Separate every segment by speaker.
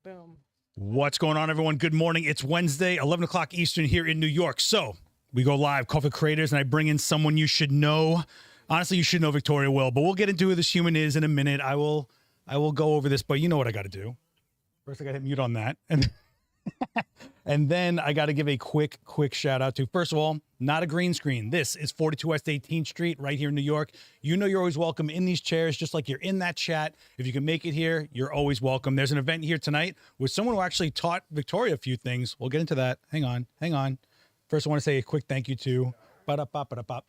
Speaker 1: Boom.
Speaker 2: What's going on, everyone? Good morning. It's Wednesday, 11 o'clock Eastern here in New York. So we go live, Coffee Creators, and I bring in someone you should know. Honestly, you should know Victoria Will, but we'll get into who this human is in a minute. I will go over this, but you know what I got to do. First, I got to hit mute on that. And then I got to give a quick shout out to, first of all, not a green screen. This is 42 West 18th Street right here in New York. You know you're always welcome in these chairs, just like you're in that chat. If you can make it here, you're always welcome. There's an event here tonight with someone who actually taught Victoria a few things. We'll get into that. Hang on. First, I want to say a quick thank you to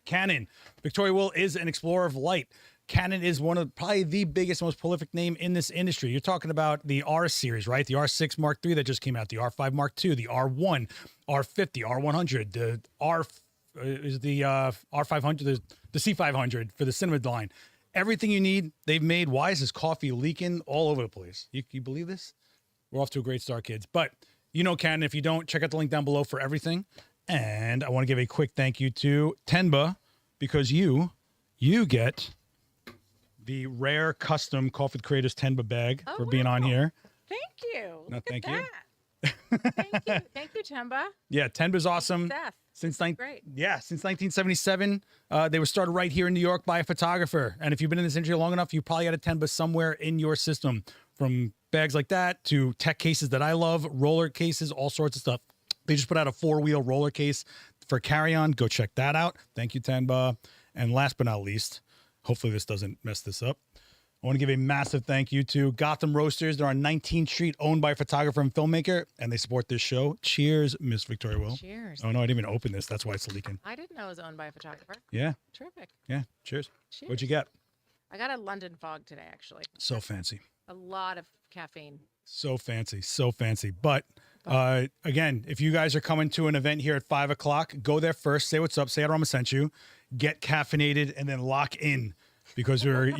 Speaker 2: Canon. Victoria Will is an explorer of light. Canon is one of probably the biggest, most prolific name in this industry. You're talking about the R series, right? The R6 Mark III that just came out, the R5 Mark II, the R1, R50, R100, the R500, the C500 for the cinema line. Everything you need, they've made. Why is this coffee leaking all over the place? You believe this? We're off to a great start, kids. But you know Canon. If you don't, check out the link down below for everything. And I want to give a quick thank you to Tenba, because you get the rare custom Coffee Creators Tenba bag for being on here.
Speaker 1: Thank you.
Speaker 2: No, thank you.
Speaker 1: Thank you, Temba.
Speaker 2: Yeah, Tenba's awesome.
Speaker 1: Seth. Great.
Speaker 2: Since 1977, they were started right here in New York by a photographer. And if you've been in this industry long enough, you probably got a Tenba somewhere in your system. From bags like that to tech cases that I love, roller cases, all sorts of stuff. They just put out a 4-wheel roller case for carry-on. Go check that out. Thank you, Tenba. And last but not least, hopefully this doesn't mess this up, I want to give a massive thank you to Gotham Roasters. They're on 19th Street, owned by a photographer and filmmaker, and they support this show. Cheers, Miss Victoria Will.
Speaker 1: Cheers.
Speaker 2: Oh, no, I didn't even open this. That's why it's leaking.
Speaker 1: I didn't know it was owned by a photographer.
Speaker 2: Yeah.
Speaker 1: Terrific.
Speaker 2: Yeah. Cheers.
Speaker 1: Cheers.
Speaker 2: What'd you get?
Speaker 1: I got a London Fog today, actually.
Speaker 2: So fancy.
Speaker 1: A lot of caffeine.
Speaker 2: So fancy. But again, if you guys are coming to an event here at 5 o'clock, go there first, say what's up, say Adorama sent you, get caffeinated, and then lock in, because we're,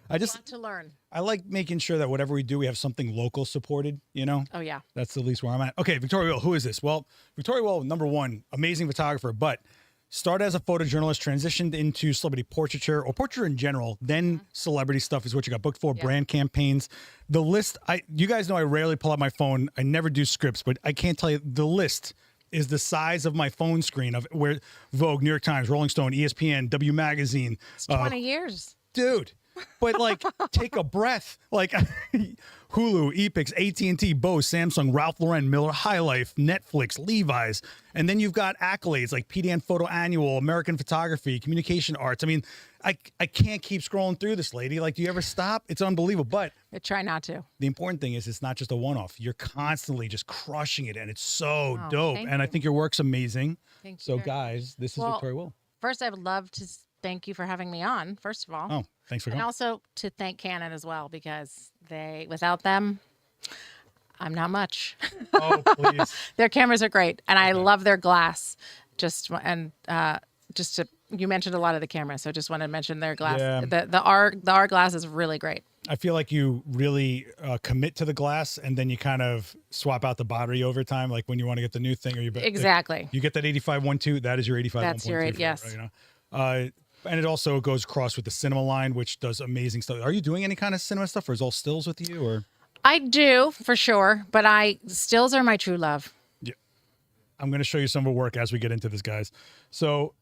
Speaker 2: I just
Speaker 1: want to learn.
Speaker 2: I like making sure that whatever we do, we have something local supported,
Speaker 1: Oh, yeah.
Speaker 2: That's at least where I'm at. Okay, Victoria Will, who is this? Well, Victoria Will, number one, amazing photographer, but started as a photojournalist, transitioned into celebrity portraiture or portraiture in general, then celebrity stuff is what you got booked for, brand campaigns. The list, you guys know I rarely pull out my phone. I never do scripts, but I can't tell you, the list is the size of my phone screen of where Vogue, New York Times, Rolling Stone, ESPN, W Magazine.
Speaker 1: It's 20 years.
Speaker 2: Dude. But take a breath. Hulu, Epix, AT&T, Bose, Samsung, Ralph Lauren, Miller High Life, Netflix, Levi's, and then you've got accolades like PDN Photo Annual, American Photography, Communication Arts. I mean, I can't keep scrolling through this, lady. Do you ever stop? It's unbelievable. But
Speaker 1: I try not to.
Speaker 2: The important thing is it's not just a one-off. You're constantly just crushing it, and it's so dope. And I think your work's amazing.
Speaker 1: Thank you.
Speaker 2: So, guys, this is Victoria Will.
Speaker 1: First, I would love to thank you for having me on, first of all.
Speaker 2: Oh, thanks for coming.
Speaker 1: And also to thank Canon as well, because without them, I'm not much.
Speaker 2: Oh, please.
Speaker 1: Their cameras are great, and I love their glass. You mentioned a lot of the cameras, so just want to mention their glass.
Speaker 2: Yeah.
Speaker 1: The R glass is really great.
Speaker 2: I feel like you really commit to the glass, and then you kind of swap out the battery over time, like when you want to get the new thing.
Speaker 1: Exactly.
Speaker 2: You get that 8512, that is your 85
Speaker 1: That's your yes.
Speaker 2: And it also goes across with the cinema line, which does amazing stuff. Are you doing any kind of cinema stuff, or is all stills with you? Or
Speaker 1: I do, for sure, but stills are my true love.
Speaker 2: Yeah. I'm going to show you some of her work as we get into this, guys. So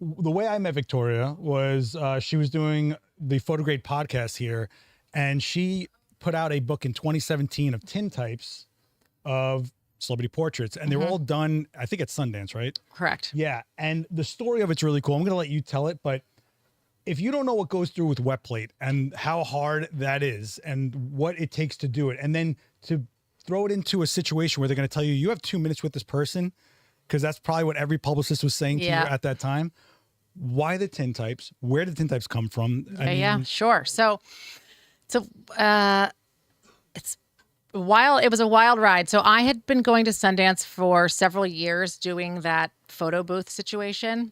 Speaker 2: the way I met Victoria was she was doing the Photograde podcast here, and she put out a book in 2017 of tintypes of celebrity portraits, and they were all done, I think, at Sundance, right?
Speaker 1: Correct.
Speaker 2: Yeah, and the story of it's really cool. I'm going to let you tell it, but if you don't know what goes through with wet plate and how hard that is and what it takes to do it, and then to throw it into a situation where they're going to tell you have 2 minutes with this person, because that's probably what every publicist was saying to you at that time. Why the tintypes? Where did tintypes come from?
Speaker 1: Yeah, sure. So it's it was a wild ride. So I had been going to Sundance for several years doing that photo booth situation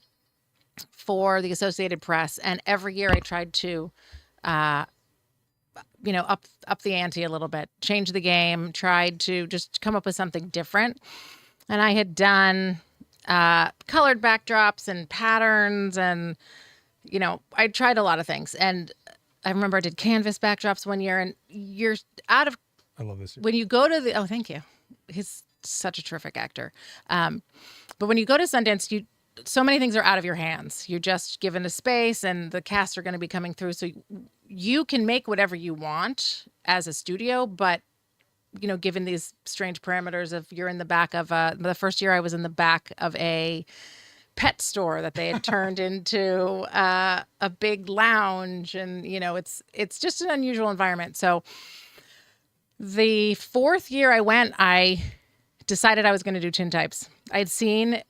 Speaker 1: for the Associated Press, and every year I tried to up the ante a little bit, change the game, tried to just come up with something different. And I had done colored backdrops and patterns, and I tried a lot of things. And I remember I did canvas backdrops one year, and you're out of
Speaker 2: I love this.
Speaker 1: when you go to the, oh, thank you. He's such a terrific actor. But when you go to Sundance, so many things are out of your hands. You're just given a space and the casts are going to be coming through. So you can make whatever you want as a studio, but given these strange parameters of you're in the back of the first year I was in the back of a pet store that they had turned into a big lounge. And, it's just an unusual environment. So the fourth year I went, I decided I was going to do tintypes. I'd seen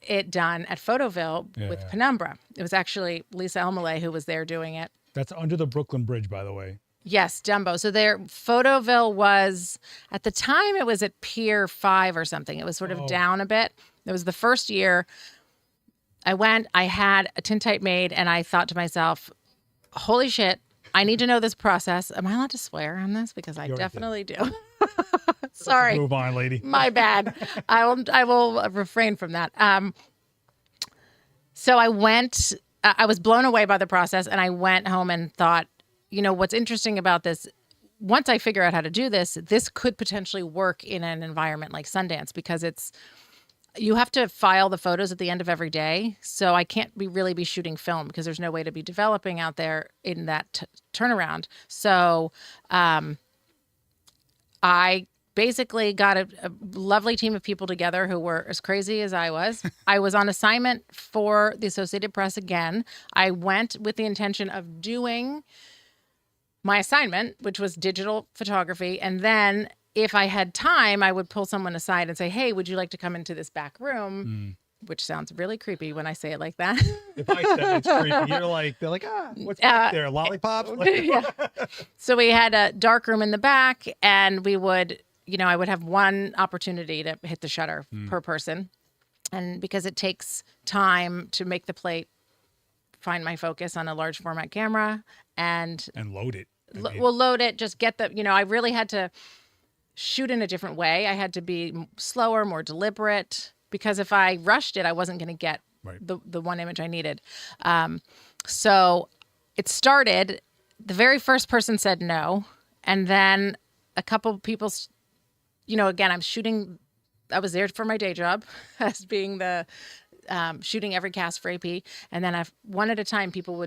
Speaker 1: it done at Photoville with Penumbra. It was actually Lisa Elmaleh who was there doing it.
Speaker 2: That's under the Brooklyn Bridge, by the way.
Speaker 1: Yes, Dumbo. So their Photoville was, at the time, it was at Pier 5 or something. It was sort of down a bit. It was the first year I went, I had a tintype made, and I thought to myself, holy shit, I need to know this process. Am I allowed to swear on this? Because I definitely do. Sorry.
Speaker 2: Move on, lady.
Speaker 1: My bad. I will refrain from that. So I went, I was blown away by the process, and I went home and thought, what's interesting about this, once I figure out how to do this, this could potentially work in an environment like Sundance, because you have to file the photos at the end of every day. So I can't really be shooting film because there's no way to be developing out there in that turnaround. So I basically got a lovely team of people together who were as crazy as I was. I was on assignment for the Associated Press again. I went with the intention of doing my assignment, which was digital photography. And then if I had time, I would pull someone aside and say, hey, would you like to come into this back room? Which sounds really creepy when I say it like that.
Speaker 2: If I said it's creepy, they're like, what's back there? Lollipops?
Speaker 1: Yeah. So we had a dark room in the back, and we would, I would have one opportunity to hit the shutter per person. And because it takes time to make the plate find my focus on a large format camera and
Speaker 2: load it.
Speaker 1: We'll load it, just get I really had to shoot in a different way. I had to be slower, more deliberate, because if I rushed it, I wasn't going to get the one image I needed. So it started, the very first person said no. And then a couple people, again, I was there for my day job as being the shooting every cast for AP. And then one at a time, people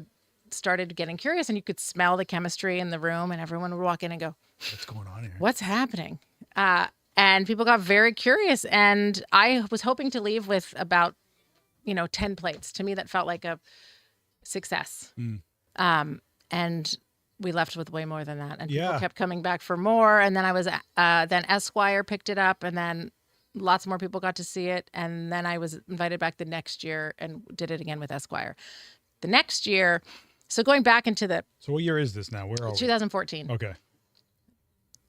Speaker 1: started getting curious, and you could smell the chemistry in the room, and everyone would walk in and go,
Speaker 2: what's going on here?
Speaker 1: What's happening? And people got very curious, and I was hoping to leave with about, 10 plates. To me, that felt like a success. And we left with way more than that. And people kept coming back for more. And then then Esquire picked it up, and then lots more people got to see it. And then I was invited back the next year and did it again with Esquire. The next year, so going back into
Speaker 2: So what year is this now? Where are we?
Speaker 1: 2014.
Speaker 2: Okay.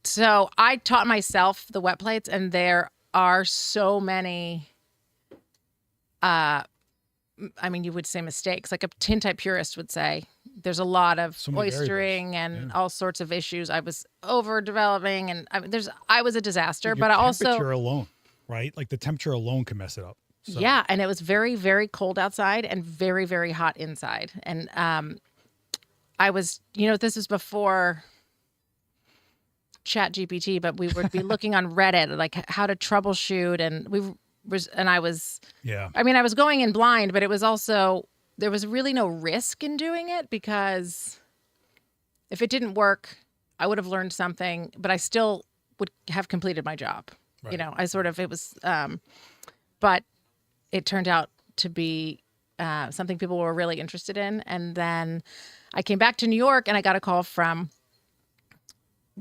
Speaker 1: So I taught myself the wet plates, and there are so many, you would say mistakes, like a tintype purist would say. There's a lot of oystering and all sorts of issues. I was overdeveloping, and I was a disaster, but I also...
Speaker 2: temperature alone, right? Like the temperature alone can mess it up. So.
Speaker 1: Yeah, and it was very, very cold outside and very, very hot inside. And I was, this was before Chat GPT, but we would be looking on Reddit, like how to troubleshoot. And I was going in blind, but it was also, there was really no risk in doing it, because if it didn't work, I would have learned something, but I still would have completed my job. Right. But it turned out to be something people were really interested in. And then I came back to New York, and I got a call from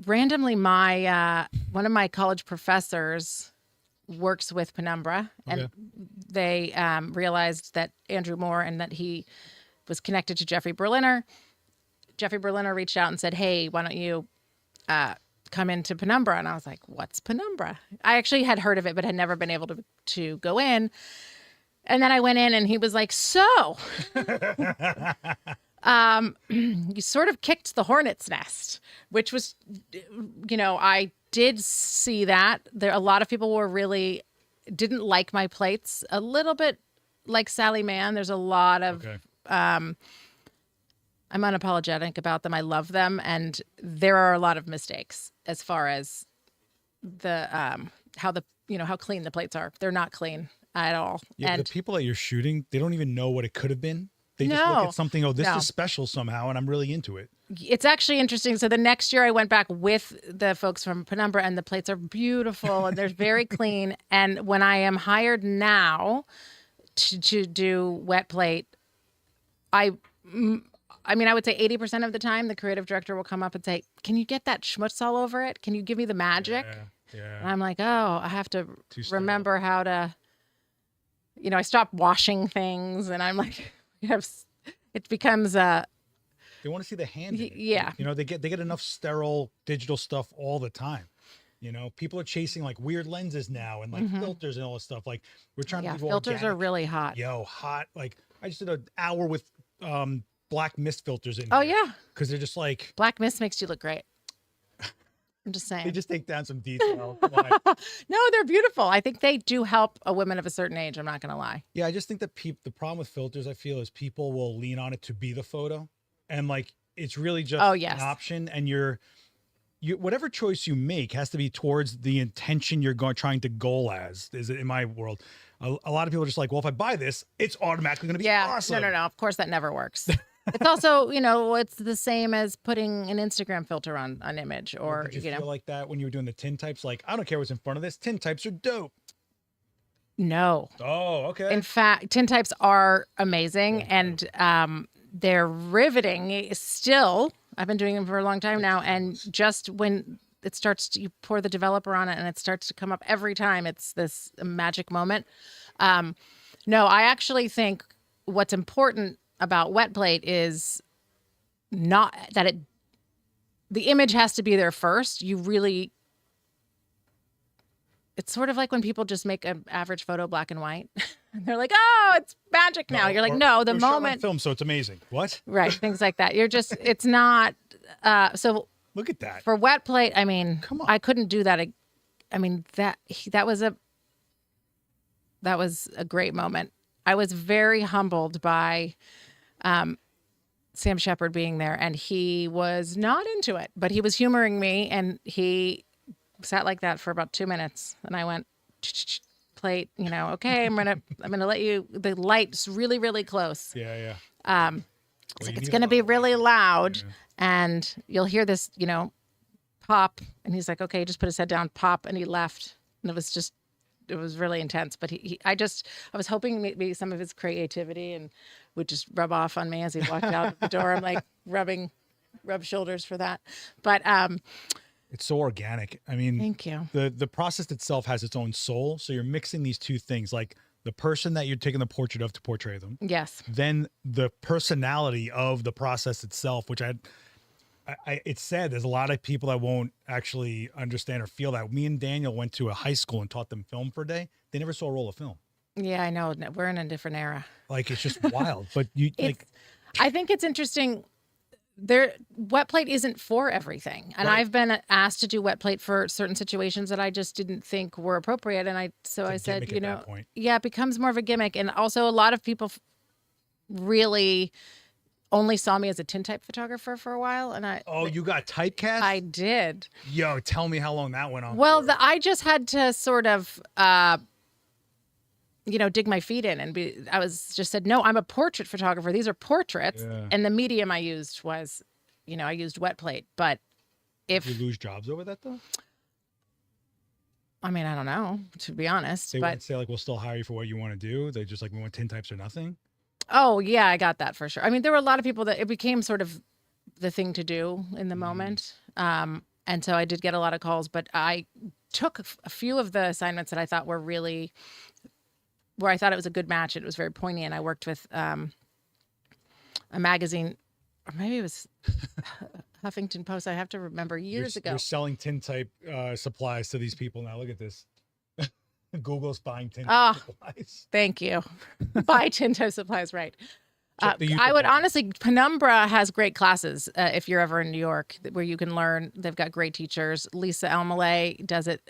Speaker 1: randomly one of my college professors works with Penumbra, and they realized that Andrew Moore, and that he was connected to Jeffrey Berliner. Jeffrey Berliner reached out and said, hey, why don't you come into Penumbra? And I was like, what's Penumbra? I actually had heard of it, but had never been able to go in. And then I went in, and he was like, so you sort of kicked the hornet's nest, which was, I did see that. A lot of people didn't like my plates, a little bit like Sally Mann. There's a lot of, I'm unapologetic about them. I love them. And there are a lot of mistakes as far as how how clean the plates are. They're not clean at all.
Speaker 2: Yeah,
Speaker 1: And
Speaker 2: the people that you're shooting, they don't even know what it could have been. They just look
Speaker 1: no,
Speaker 2: at something, oh, this
Speaker 1: no.
Speaker 2: is special somehow, and I'm really into it.
Speaker 1: It's actually interesting. So the next year I went back with the folks from Penumbra, and the plates are beautiful and they're very clean. And when I am hired now to do wet plate, I mean, I would say 80% of the time, the creative director will come up and say, "Can you get that schmutz all over it? Can you give me the magic?"
Speaker 2: Yeah.
Speaker 1: And I'm like, "Oh, I have to
Speaker 2: Too sterile.
Speaker 1: remember how to." I stopped washing things, and I'm like, it becomes
Speaker 2: They want to see the hand. In it.
Speaker 1: yeah.
Speaker 2: They get enough sterile digital stuff all the time. People are chasing like weird lenses now and like filters and all this stuff. Like we're trying to leave
Speaker 1: filters
Speaker 2: organic.
Speaker 1: are really hot.
Speaker 2: Yo, hot. Like I just did an hour with black mist filters in.
Speaker 1: Oh
Speaker 2: here,
Speaker 1: yeah,
Speaker 2: because they're just like
Speaker 1: black mist makes you look great. I'm just saying.
Speaker 2: they just take down some detail. Come on.
Speaker 1: No, they're beautiful. I think they do help a woman of a certain age. I'm not going to lie.
Speaker 2: Yeah, I just think that the problem with filters, I feel, is people will lean on it to be the photo, and like it's really just an option. And you whatever choice you make has to be towards the intention you're trying to goal as. Is it in my world? A lot of people are just like, well, if I buy this, it's automatically going to be awesome.
Speaker 1: No. Of course, that never works. It's also, it's the same as putting an Instagram filter on an image, or
Speaker 2: Did you feel like that when you were doing the tintypes? Like, I don't care what's in front of this. Tintypes are dope.
Speaker 1: No.
Speaker 2: Oh, okay.
Speaker 1: In fact, tintypes are amazing, and they're riveting. Still, I've been doing them for a long time now, and just when it starts to, you pour the developer on it, and it starts to come up every time. It's this magic moment. No, I actually think what's important about wet plate is not that the image has to be there first. It's sort of like when people just make an average photo black and white. They're like, "Oh, it's magic now." You're like, "No, the moment."
Speaker 2: Film, so it's amazing. What?
Speaker 1: Right, things like that. It's not. So
Speaker 2: look at that.
Speaker 1: For wet plate, I mean,
Speaker 2: come on.
Speaker 1: I couldn't do that. I mean, that was a great moment. I was very humbled by Sam Shepard being there, and he was not into it, but he was humoring me, and he sat like that for about 2 minutes, and I went plate, okay, I'm gonna let you. The light's really, really close.
Speaker 2: Yeah.
Speaker 1: It's gonna be really loud, and you'll hear this, pop, and he's like, okay, just put his head down, pop, and he left, and it was really intense. But I was hoping maybe some of his creativity and would just rub off on me as he walked out the door. I'm like rub shoulders for that. But
Speaker 2: it's so organic. I mean,
Speaker 1: thank you.
Speaker 2: The process itself has its own soul. So you're mixing these two things, like the person that you're taking the portrait of to portray them.
Speaker 1: Yes.
Speaker 2: Then the personality of the process itself, which it's sad. There's a lot of people that won't actually understand or feel that. Me and Daniel went to a high school and taught them film for a day. They never saw a roll of film.
Speaker 1: Yeah, I know. We're in a different era.
Speaker 2: Like, it's just wild. But
Speaker 1: I think it's interesting. Wet plate isn't for everything. And
Speaker 2: right.
Speaker 1: I've been asked to do wet plate for certain situations that I just didn't think were appropriate. And I said, it becomes more of a gimmick. And also a lot of people really only saw me as a tintype photographer for a while. And
Speaker 2: you got typecast?
Speaker 1: I did.
Speaker 2: Yo, tell me how long that went on.
Speaker 1: Well, I just had to sort of, dig my feet in and I was just said, no, I'm a portrait photographer. These are portraits. Yeah. And the medium I used was, I used wet plate. But
Speaker 2: Did you lose jobs over that though?
Speaker 1: I mean, I don't know, to be honest.
Speaker 2: They wouldn't say like, we'll still hire you for what you want to do. They just like, we want tintypes or nothing.
Speaker 1: Oh yeah, I got that for sure. I mean, there were a lot of people that it became sort of the thing to do in the moment. And so I did get a lot of calls, but I took a few of the assignments that I thought were really where I thought it was a good match. It was very poignant. I worked with a magazine, or maybe it was Huffington Post. I have to remember years ago.
Speaker 2: You're selling tintype supplies to these people now. Look at this. Google's buying tintype supplies.
Speaker 1: Thank you. Buy tintype supplies, right. I would honestly, Penumbra has great classes if you're ever in New York where you can learn. They've got great teachers. Lisa Elmaleh does it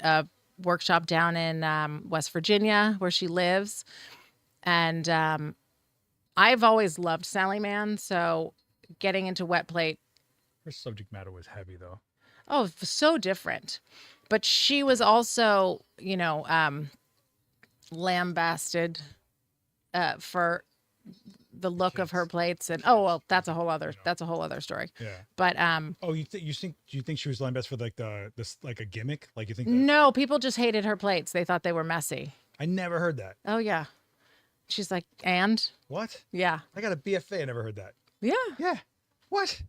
Speaker 1: workshop down in West Virginia where she lives. And I've always loved Sally Mann. So getting into wet plate.
Speaker 2: Her subject matter was heavy though.
Speaker 1: Oh, so different. But she was also, lambasted for the look of her plates, and that's a whole other story.
Speaker 2: Yeah.
Speaker 1: But
Speaker 2: Oh, do you think she was lambasted for like this like a gimmick? Like you think?
Speaker 1: no, people just hated her plates. They thought they were messy.
Speaker 2: I never heard that.
Speaker 1: Oh yeah, she's like, and
Speaker 2: What?
Speaker 1: yeah,
Speaker 2: I got a BFA. I never heard that.
Speaker 1: yeah.
Speaker 2: Yeah. What?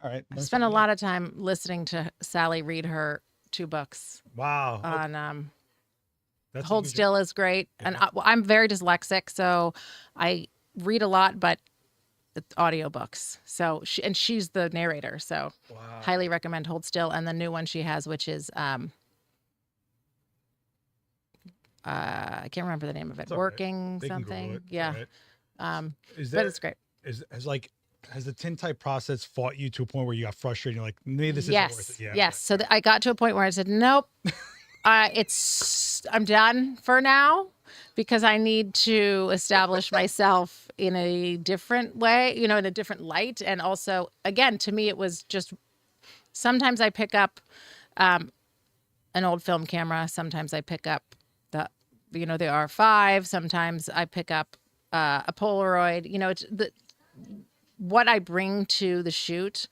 Speaker 2: All right.
Speaker 1: I spent a lot of time listening to Sally read her 2 books.
Speaker 2: Wow.
Speaker 1: On
Speaker 2: That's
Speaker 1: Hold Still is great,
Speaker 2: Yeah.
Speaker 1: and I'm very dyslexic, so I read a lot, but it's audiobooks. So she's the narrator, so
Speaker 2: Wow.
Speaker 1: highly recommend Hold Still, and the new one she has, which is I can't remember the name of it.
Speaker 2: It's all right.
Speaker 1: Working
Speaker 2: They can Google
Speaker 1: something,
Speaker 2: it.
Speaker 1: yeah.
Speaker 2: All right.
Speaker 1: But it's great.
Speaker 2: Has the tintype process fought you to a point where you got frustrated? You're like, maybe this isn't
Speaker 1: Yes,
Speaker 2: worth it. Yeah.
Speaker 1: yes. So I got to a point where I said, nope, I'm done for now, because I need to establish myself in a different way, in a different light. And also, again, to me, it was just, sometimes I pick up an old film camera. Sometimes I pick up the R5. Sometimes I pick up a Polaroid. It's what I bring to the shoot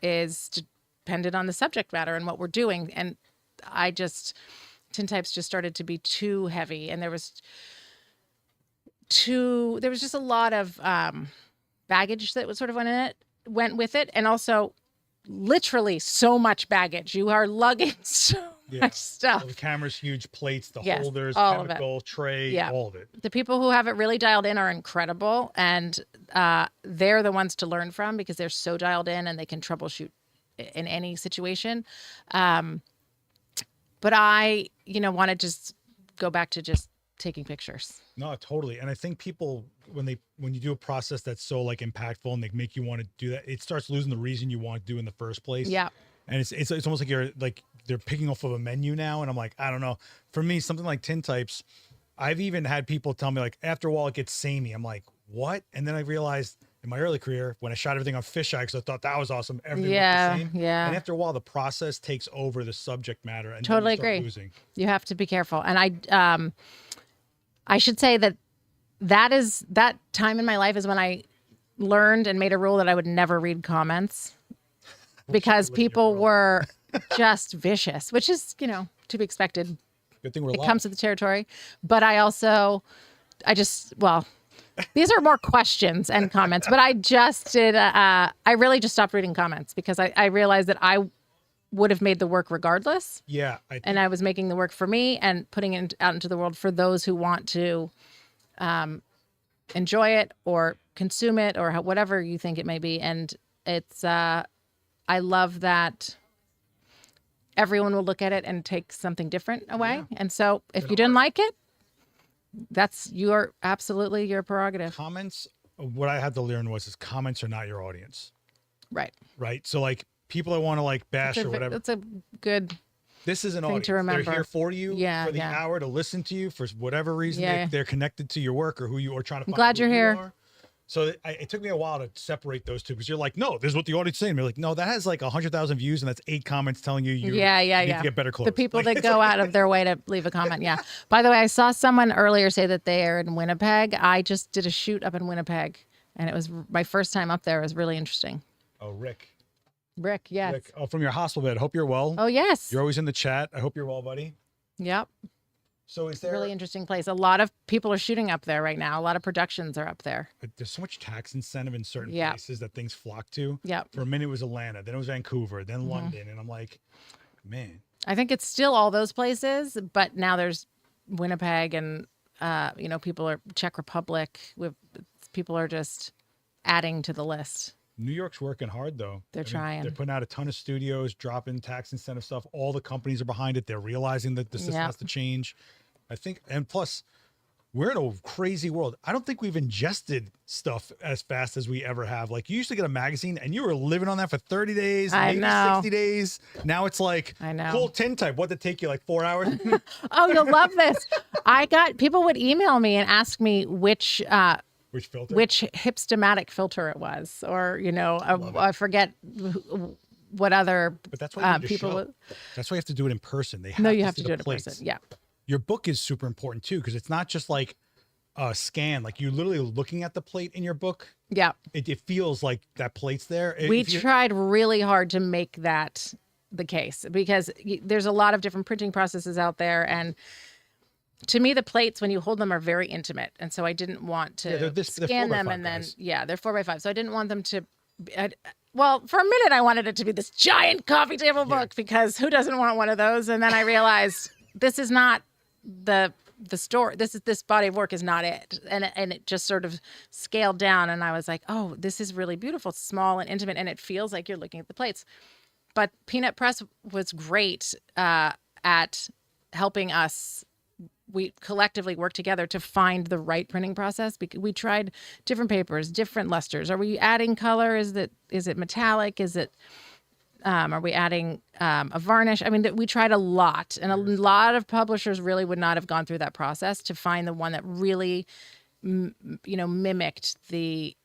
Speaker 1: is dependent on the subject matter and what we're doing. And tintypes just started to be too heavy, and there was just a lot of baggage that was sort of went with it, and also literally so much baggage. You are lugging so much stuff.
Speaker 2: Well, the camera's huge, plates, the
Speaker 1: Yes,
Speaker 2: holders,
Speaker 1: all of
Speaker 2: chemical tray,
Speaker 1: Yeah.
Speaker 2: all of it.
Speaker 1: The people who have it really dialed in are incredible, and they're the ones to learn from, because they're so dialed in and they can troubleshoot in any situation. But I, want to just go back to just taking pictures.
Speaker 2: No, totally. And I think people, when you do a process that's so like impactful and they make you want to do that, it starts losing the reason you want to do in the first place.
Speaker 1: Yeah.
Speaker 2: And it's almost like they're picking off of a menu now. And I'm like, I don't know. For me, something like tintypes, I've even had people tell me like, after a while it gets samey. I'm like, what? And then I realized in my early career when I shot everything on fisheye, because I thought that was awesome, everything looked the same.
Speaker 1: Yeah.
Speaker 2: And after a while, the process takes over the subject matter, and
Speaker 1: Totally
Speaker 2: then you start
Speaker 1: agree.
Speaker 2: losing.
Speaker 1: You have to be careful. And I should say that time in my life is when I learned and made a rule that I would never read comments, because people were just vicious, which is, to be expected.
Speaker 2: Good thing we're
Speaker 1: It
Speaker 2: live.
Speaker 1: comes with the territory. But these are more questions and comments, but I just did, I really just stopped reading comments, because I realized that I would have made the work regardless.
Speaker 2: Yeah.
Speaker 1: And I was making the work for me and putting it out into the world for those who want to enjoy it or consume it or whatever you think it may be. And it's, I love that everyone will look at it and take something different away.
Speaker 2: Yeah.
Speaker 1: And so if you didn't like it, that's your prerogative.
Speaker 2: Comments, what I had to learn is comments are not your audience.
Speaker 1: Right.
Speaker 2: Right. So like people that want to like bash or whatever.
Speaker 1: That's a good
Speaker 2: This is an
Speaker 1: thing
Speaker 2: audience.
Speaker 1: to remember.
Speaker 2: They're here for you for the
Speaker 1: Yeah.
Speaker 2: hour to listen to you for whatever reason.
Speaker 1: Yeah.
Speaker 2: They're connected to your work or who you are trying to find.
Speaker 1: glad
Speaker 2: who
Speaker 1: you're
Speaker 2: you
Speaker 1: here.
Speaker 2: are. So it took me a while to separate those two, because you're like, no, this is what the audience is saying. You're like, no, that has like 100,000 views and that's 8 comments telling you you need to get better clothes.
Speaker 1: The people
Speaker 2: Like,
Speaker 1: that go out of their way to leave a comment. Yeah. By the way, I saw someone earlier say that they are in Winnipeg. I just did a shoot up in Winnipeg, and it was my first time up there. It was really interesting.
Speaker 2: Oh, Rick,
Speaker 1: yes.
Speaker 2: Rick, from your hospital bed. Hope you're well.
Speaker 1: Oh, yes.
Speaker 2: You're always in the chat. I hope you're well, buddy.
Speaker 1: Yep.
Speaker 2: So is there
Speaker 1: Really interesting place. A lot of people are shooting up there right now. A lot of productions are up there.
Speaker 2: there's so much tax incentive in certain
Speaker 1: Yeah.
Speaker 2: places that things flock to.
Speaker 1: Yep.
Speaker 2: For a minute it was Atlanta, then it was Vancouver, then London, and I'm like, man.
Speaker 1: I think it's still all those places, but now there's Winnipeg and, people are Czech Republic. People are just adding to the list.
Speaker 2: New York's working hard though.
Speaker 1: They're trying.
Speaker 2: They're putting out a ton of studios, dropping tax incentive stuff. All the companies are behind it. They're realizing that the system has to change. I think, and plus, we're in a crazy world. I don't think we've ingested stuff as fast as we ever have. Like you used to get a magazine and you were living on that for 30 days, maybe 60 days. Now it's like, cool tintype. What did it take you, like 4 hours?
Speaker 1: Oh, you'll love this. People would email me and ask me which
Speaker 2: filter?
Speaker 1: Which hipstomatic filter it was, or I forget what other
Speaker 2: But that's why you need a
Speaker 1: people.
Speaker 2: show. That's why you have to do it in person. They have
Speaker 1: No, you
Speaker 2: to
Speaker 1: have
Speaker 2: see
Speaker 1: to
Speaker 2: the
Speaker 1: do it in
Speaker 2: plates.
Speaker 1: person. Yeah.
Speaker 2: Your book is super important too, because it's not just like a scan. Like you're literally looking at the plate in your book.
Speaker 1: Yeah.
Speaker 2: It feels like that plate's there.
Speaker 1: We tried really hard to make that the case because there's a lot of different printing processes out there. And to me, the plates, when you hold them, are very intimate. And so I didn't want to
Speaker 2: they're
Speaker 1: scan them
Speaker 2: 4x5
Speaker 1: and then,
Speaker 2: guys.
Speaker 1: they're 4x5. So I didn't want them to, well, for a minute, I wanted it to be this giant coffee table book because who doesn't want one of those? And then I realized this is not the story. This body of work is not it. And it just sort of scaled down. And I was like, oh, this is really beautiful. It's small and intimate. And it feels like you're looking at the plates. But Peanut Press was great at helping us. We collectively worked together to find the right printing process. Because we tried different papers, different lusters. Are we adding color? Is it metallic? Are we adding a varnish? I mean, we tried a lot, and a lot of publishers really would not have gone through that process to find the one that really, mimicked the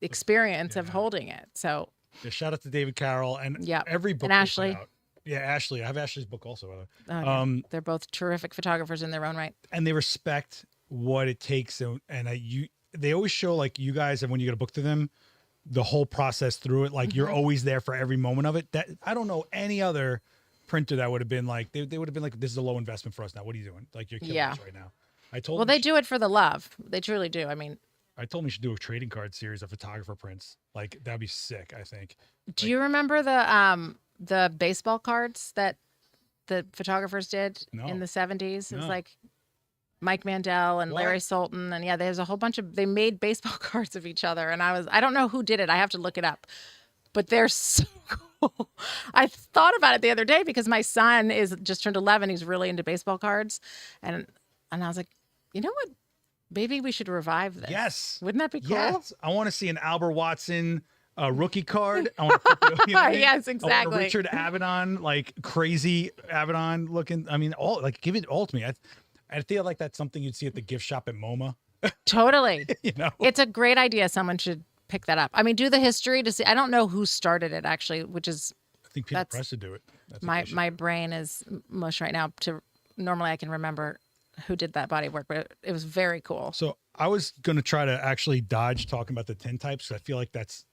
Speaker 1: experience of holding it. So,
Speaker 2: shout out to David Carroll and every book.
Speaker 1: And Ashley.
Speaker 2: Yeah, Ashley. I have Ashley's book also.
Speaker 1: They're both terrific photographers in their own right.
Speaker 2: And they respect what it takes, they always show like you guys, and when you get a book to them, the whole process through it, like you're always there for every moment of it. That I don't know any other printer that would have been like they would have been like, this is a low investment for us now. What are you doing? Like you're killing us right now. I told
Speaker 1: they do it for the love. They truly do. I mean,
Speaker 2: I told him we should do a trading card series of photographer prints. Like that'd be sick. I think.
Speaker 1: Do you remember the baseball cards that the photographers did in the 70s? It was like Mike Mandel and Larry Sultan. And there's a whole bunch they made baseball cards of each other. And I don't know who did it. I have to look it up, but they're so cool. I thought about it the other day because my son is just turned 11. He's really into baseball cards. And I was like, you know what? Maybe we should revive this.
Speaker 2: Yes.
Speaker 1: Wouldn't that be cool?
Speaker 2: Yes. I want to see an Albert Watson rookie card. I want to
Speaker 1: yes, exactly.
Speaker 2: I want a Richard Avedon, like crazy Avedon looking. I mean, give it all to me. I feel like that's something you'd see at the gift shop at MoMA.
Speaker 1: Totally. It's a great idea. Someone should pick that up. I mean, do the history to see. I don't know who started it actually, which is.
Speaker 2: I think Peanut Press would do it.
Speaker 1: My brain is mush right now. Normally I can remember who did that body work, but it was very cool.
Speaker 2: So I was going to try to actually dodge talking about the tin types. I feel like that's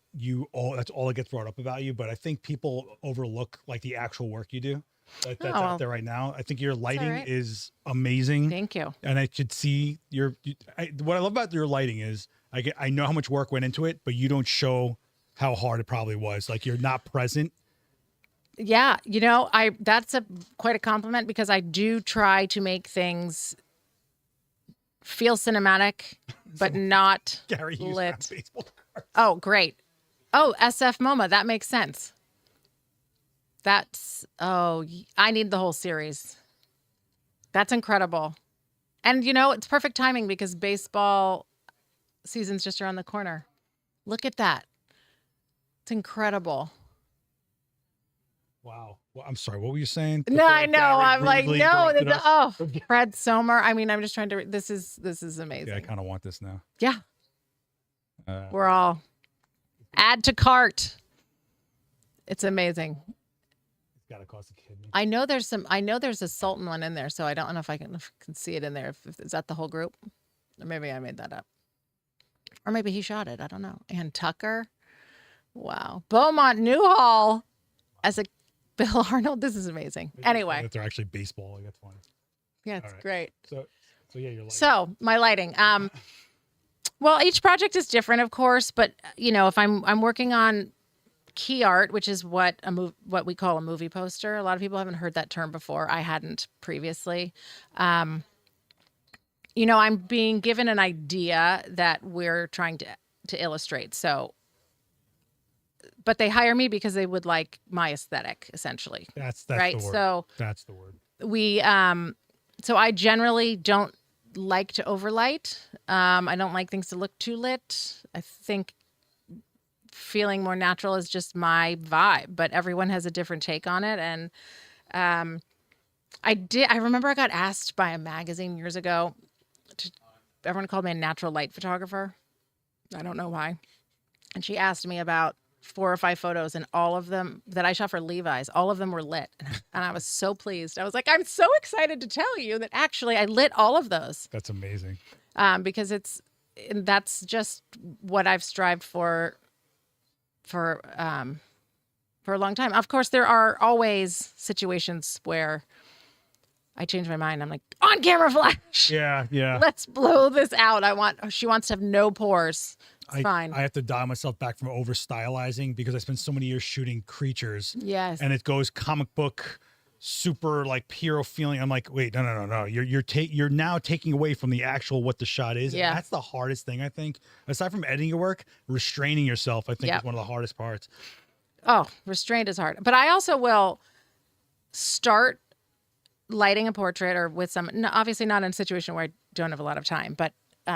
Speaker 2: all that gets brought up about you. But I think people overlook like the actual work you do. That's out there right now. I think your lighting is amazing.
Speaker 1: Thank you.
Speaker 2: And I could see what I love about your lighting is I know how much work went into it, but you don't show how hard it probably was. Like you're not present.
Speaker 1: Yeah, that's quite a compliment because I do try to make things feel cinematic, but not
Speaker 2: Gary
Speaker 1: lit.
Speaker 2: Baseball cards.
Speaker 1: Oh, great. Oh, SF MoMA, that makes sense. I need the whole series. That's incredible. And it's perfect timing because baseball season's just around the corner. Look at that. It's incredible.
Speaker 2: Wow. Well, I'm sorry. What were you saying?
Speaker 1: No, I know. I'm like, no. Fred Sommer. I mean, I'm just trying to. This is amazing.
Speaker 2: Yeah, I kind of want this now.
Speaker 1: Yeah. We're all add to cart. It's amazing.
Speaker 2: It's got to cost a kidney.
Speaker 1: I know there's a Sultan one in there, so I don't know if I can see it in there. Is that the whole group? Or maybe I made that up. Or maybe he shot it. I don't know. And Tucker. Wow. Beaumont Newhall as a Bill Arnold. This is amazing. Anyway.
Speaker 2: If they're actually baseball, that's funny.
Speaker 1: Yeah, it's great.
Speaker 2: So yeah, you're like.
Speaker 1: So my lighting. Well, each project is different, of course, but if I'm working on key art, which is what we call a movie poster. A lot of people haven't heard that term before. I hadn't previously. I'm being given an idea that we're trying to illustrate. So, but they hire me because they would like my aesthetic, essentially.
Speaker 2: That's
Speaker 1: right.
Speaker 2: The word.
Speaker 1: So
Speaker 2: that's the word.
Speaker 1: So I generally don't like to overlight. I don't like things to look too lit. I think feeling more natural is just my vibe, but everyone has a different take on it. And I remember I got asked by a magazine years ago everyone called me a natural light photographer. I don't know why. And she asked me about 4 or 5 photos, and all of them that I shot for Levi's, all of them were lit. And I was so pleased. I was like, I'm so excited to tell you that actually I lit all of those.
Speaker 2: That's amazing.
Speaker 1: Because that's just what I've strived for a long time. Of course, there are always situations where I change my mind. I'm like, on camera flash.
Speaker 2: Yeah, yeah.
Speaker 1: Let's blow this out. She wants to have no pores. It's fine.
Speaker 2: I have to dial myself back from over stylizing because I spent so many years shooting creatures.
Speaker 1: Yes.
Speaker 2: And it goes comic book, super like hero feeling. I'm like, wait, no. You're now taking away from the actual what the shot is.
Speaker 1: Yeah.
Speaker 2: And that's the hardest thing, I think. Aside from editing your work, restraining yourself, I think
Speaker 1: Yep.
Speaker 2: is one of the hardest parts.
Speaker 1: Oh, restraint is hard. But I also will start lighting a portrait or with obviously not in a situation where I don't have a lot of time, but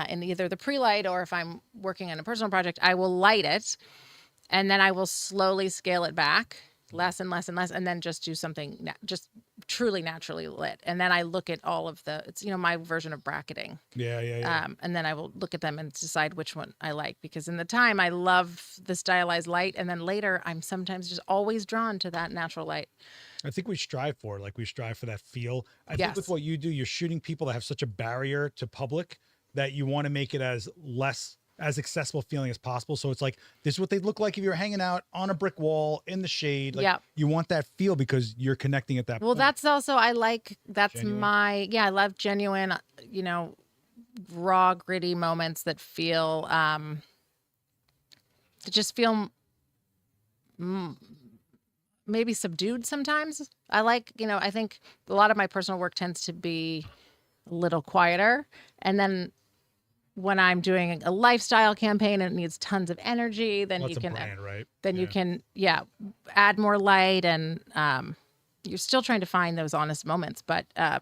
Speaker 1: in either the pre-light or if I'm working on a personal project, I will light it and then I will slowly scale it back less and less and less, and then just do something just truly naturally lit. And then I look at all of it's my version of bracketing.
Speaker 2: Yeah.
Speaker 1: And then I will look at them and decide which one I like, because in the time I love the stylized light, and then later I'm sometimes just always drawn to that natural light.
Speaker 2: I think we strive for that feel. I think
Speaker 1: Yes.
Speaker 2: with what you do, you're shooting people that have such a barrier to public that you want to make it as accessible feeling as possible. So it's like, this is what they'd look like if you're hanging out on a brick wall in the shade. Like,
Speaker 1: Yep.
Speaker 2: You want that feel because you're connecting at that
Speaker 1: Well,
Speaker 2: point.
Speaker 1: that's also, I love genuine, raw, gritty moments that feel, maybe subdued sometimes. I think a lot of my personal work tends to be a little quieter. And then when I'm doing a lifestyle campaign and it needs tons of energy, then
Speaker 2: Lots
Speaker 1: you
Speaker 2: of
Speaker 1: can,
Speaker 2: brand, right?
Speaker 1: you can, add more light, and you're still trying to find those honest moments. But
Speaker 2: I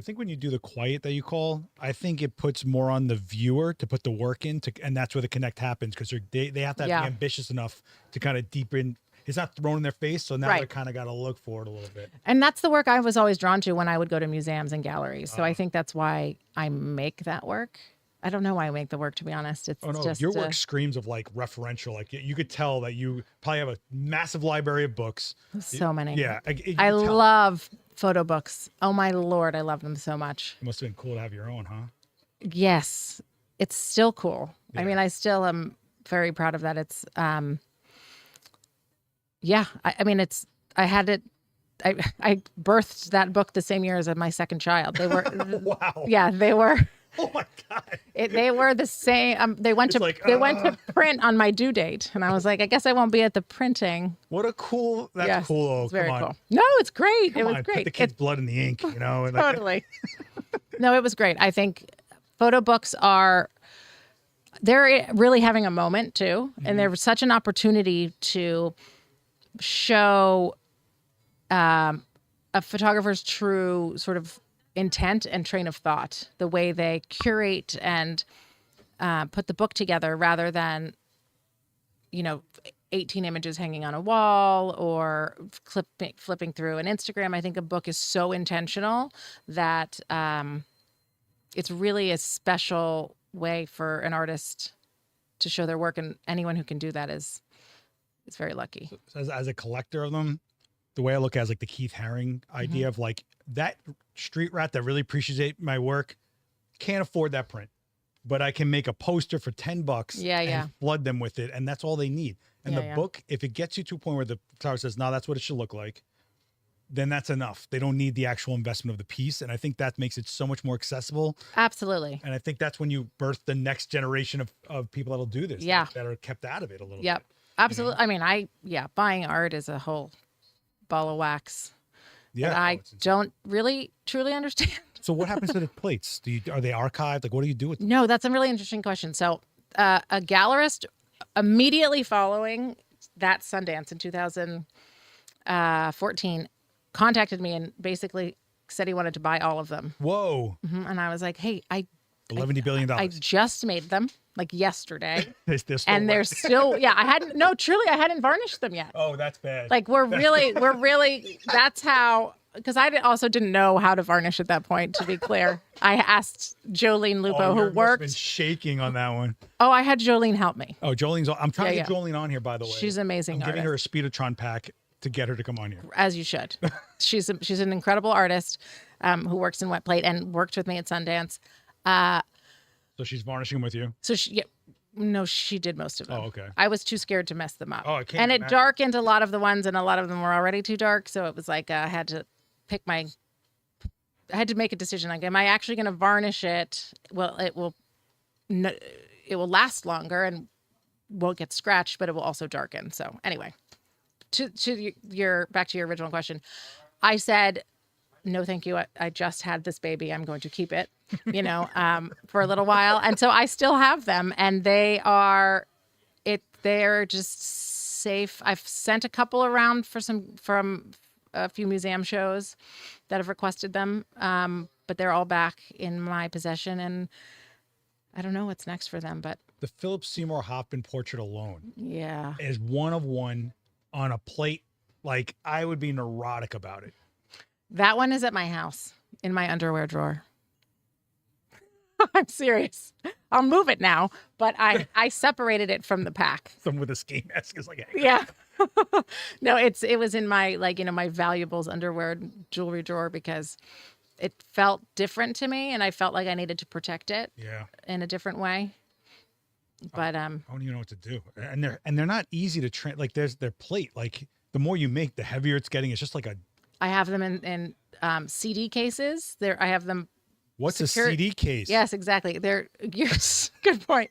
Speaker 2: think when you do the quiet that you call, I think it puts more on the viewer to put the work in, and that's where the connect happens, because they have to be ambitious enough to kind of deepen. It's not thrown in their face, so now they kind of got to look for it a little bit.
Speaker 1: And that's the work I was always drawn to when I would go to museums and galleries. So I think that's why I make that work. I don't know why I make the work, to be honest. It's just
Speaker 2: your work screams of like referential. Like you could tell that you probably have a massive library of books.
Speaker 1: So many.
Speaker 2: Yeah,
Speaker 1: I love photo books. Oh my Lord, I love them so much.
Speaker 2: It must have been cool to have your own, huh?
Speaker 1: Yes, it's still cool.
Speaker 2: Yeah.
Speaker 1: I mean, I still am very proud of that. It's I birthed that book the same year as my second child. They were
Speaker 2: wow.
Speaker 1: Yeah, they were.
Speaker 2: Oh my God.
Speaker 1: They were the same. They went to print on my due date, and I was like, I guess I won't be at the printing.
Speaker 2: What a cool. That's cool. Oh,
Speaker 1: it's very
Speaker 2: come on.
Speaker 1: cool. No, it's great.
Speaker 2: Come
Speaker 1: it was
Speaker 2: on,
Speaker 1: great.
Speaker 2: Put the kid's blood in the ink, And
Speaker 1: Totally. No, it was great. I think photo books they're really having a moment too, and there's such an opportunity to show a photographer's true sort of intent and train of thought, the way they curate and put the book together, rather than 18 images hanging on a wall or flipping through an Instagram. I think a book is so intentional that it's really a special way for an artist to show their work, and anyone who can do that is very lucky.
Speaker 2: So as a collector of them, the way I look at it is like the Keith Haring idea of like, that street rat that really appreciates my work can't afford that print, but I can make a poster for $10 and flood them with it, and that's all they need. And the book, if it gets you to a point where the photographer says, no, that's what it should look like, then that's enough. They don't need the actual investment of the piece. And I think that makes it so much more accessible.
Speaker 1: Absolutely.
Speaker 2: And I think that's when you birth the next generation of people that'll do this, that are kept out of it a little bit.
Speaker 1: Absolutely. I mean, buying art is a whole ball of wax.
Speaker 2: Yeah,
Speaker 1: I don't really truly understand.
Speaker 2: So what happens to the plates? Are they archived? Like, what do you do with them?
Speaker 1: No, that's a really interesting question. So a gallerist immediately following that Sundance in 2014 contacted me and basically said he wanted to buy all of them.
Speaker 2: Whoa.
Speaker 1: And I was like, hey,
Speaker 2: $11 billion.
Speaker 1: I just made them like yesterday.
Speaker 2: They're still
Speaker 1: and they're still, I hadn't varnished them yet.
Speaker 2: Oh, that's bad.
Speaker 1: Like we're really, that's how because I also didn't know how to varnish at that point, to be clear. I asked Jolene Lupo, who
Speaker 2: you must have
Speaker 1: worked.
Speaker 2: been shaking on that one.
Speaker 1: Oh, I had Jolene help me.
Speaker 2: Oh, Jolene's. I'm trying to
Speaker 1: Yeah,
Speaker 2: get Jolene on here, by the way.
Speaker 1: She's an amazing
Speaker 2: I'm giving her a Speedotron pack to get her to come on here.
Speaker 1: As you should. She's an incredible artist who works in wet plate and worked with me at Sundance.
Speaker 2: So she's varnishing with you?
Speaker 1: So no, she did most of them.
Speaker 2: Oh, okay.
Speaker 1: I was too scared to mess them up.
Speaker 2: Oh, I can't
Speaker 1: And it
Speaker 2: imagine.
Speaker 1: darkened a lot of the ones, and a lot of them were already too dark. So it was like I had to make a decision. Like, am I actually going to varnish it? Well, it will last longer and won't get scratched, but it will also darken. So anyway, to your back to your original question, I said, no, thank you. I just had this baby. I'm going to keep it, for a little while. And so I still have them, and they're just safe. I've sent a couple around from a few museum shows that have requested them. But they're all back in my possession, and I don't know what's next for them, but
Speaker 2: The Philip Seymour Hoffman portrait alone is one of one on a plate. Like, I would be neurotic about it.
Speaker 1: that one is at my house in my underwear drawer. I'm serious. I'll move it now, but I separated it from the pack.
Speaker 2: Someone with a ski mask is like, hey.
Speaker 1: Yeah. No, it was in my my valuables underwear jewelry drawer because it felt different to me, and I felt like I needed to protect it in a different way. But
Speaker 2: I don't even know what to do. And they're not easy to train. Like, their plate. Like, the more you make, the heavier it's getting. It's just like
Speaker 1: I have them in CD cases. I have them.
Speaker 2: What's a CD case?
Speaker 1: Yes, exactly. Good point.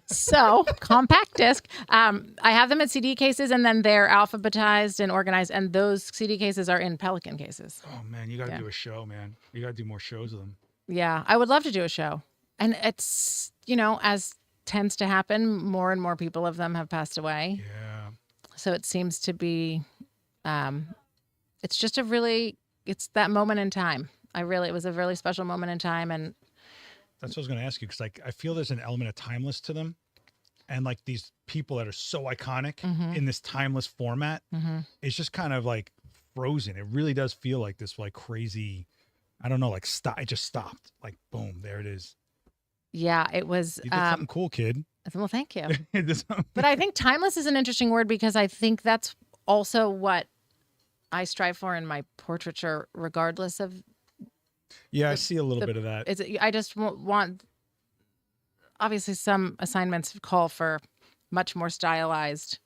Speaker 1: So compact disc. I have them in CD cases, and then they're alphabetized and organized. And those CD cases are in Pelican cases.
Speaker 2: Oh man, you got to do a show, man. You got to do more shows of them.
Speaker 1: Yeah, I would love to do a show. And it's as tends to happen, more and more people of them have passed away.
Speaker 2: Yeah.
Speaker 1: So it seems to be, it's just it's that moment in time. It was a really special moment in time. And
Speaker 2: that's what I was going to ask you. Cause like, I feel there's an element of timeless to them. And like these people that are so iconic in this timeless format, it's just kind of like frozen. It really does feel like this like crazy, I don't know, like it just stopped. Like, boom, there it is.
Speaker 1: Yeah, it was.
Speaker 2: You did something cool, kid.
Speaker 1: Well, thank you. But I think timeless is an interesting word because I think that's also what I strive for in my portraiture, regardless of.
Speaker 2: Yeah, I see a little bit of that.
Speaker 1: I just want. Obviously, some assignments call for much more stylized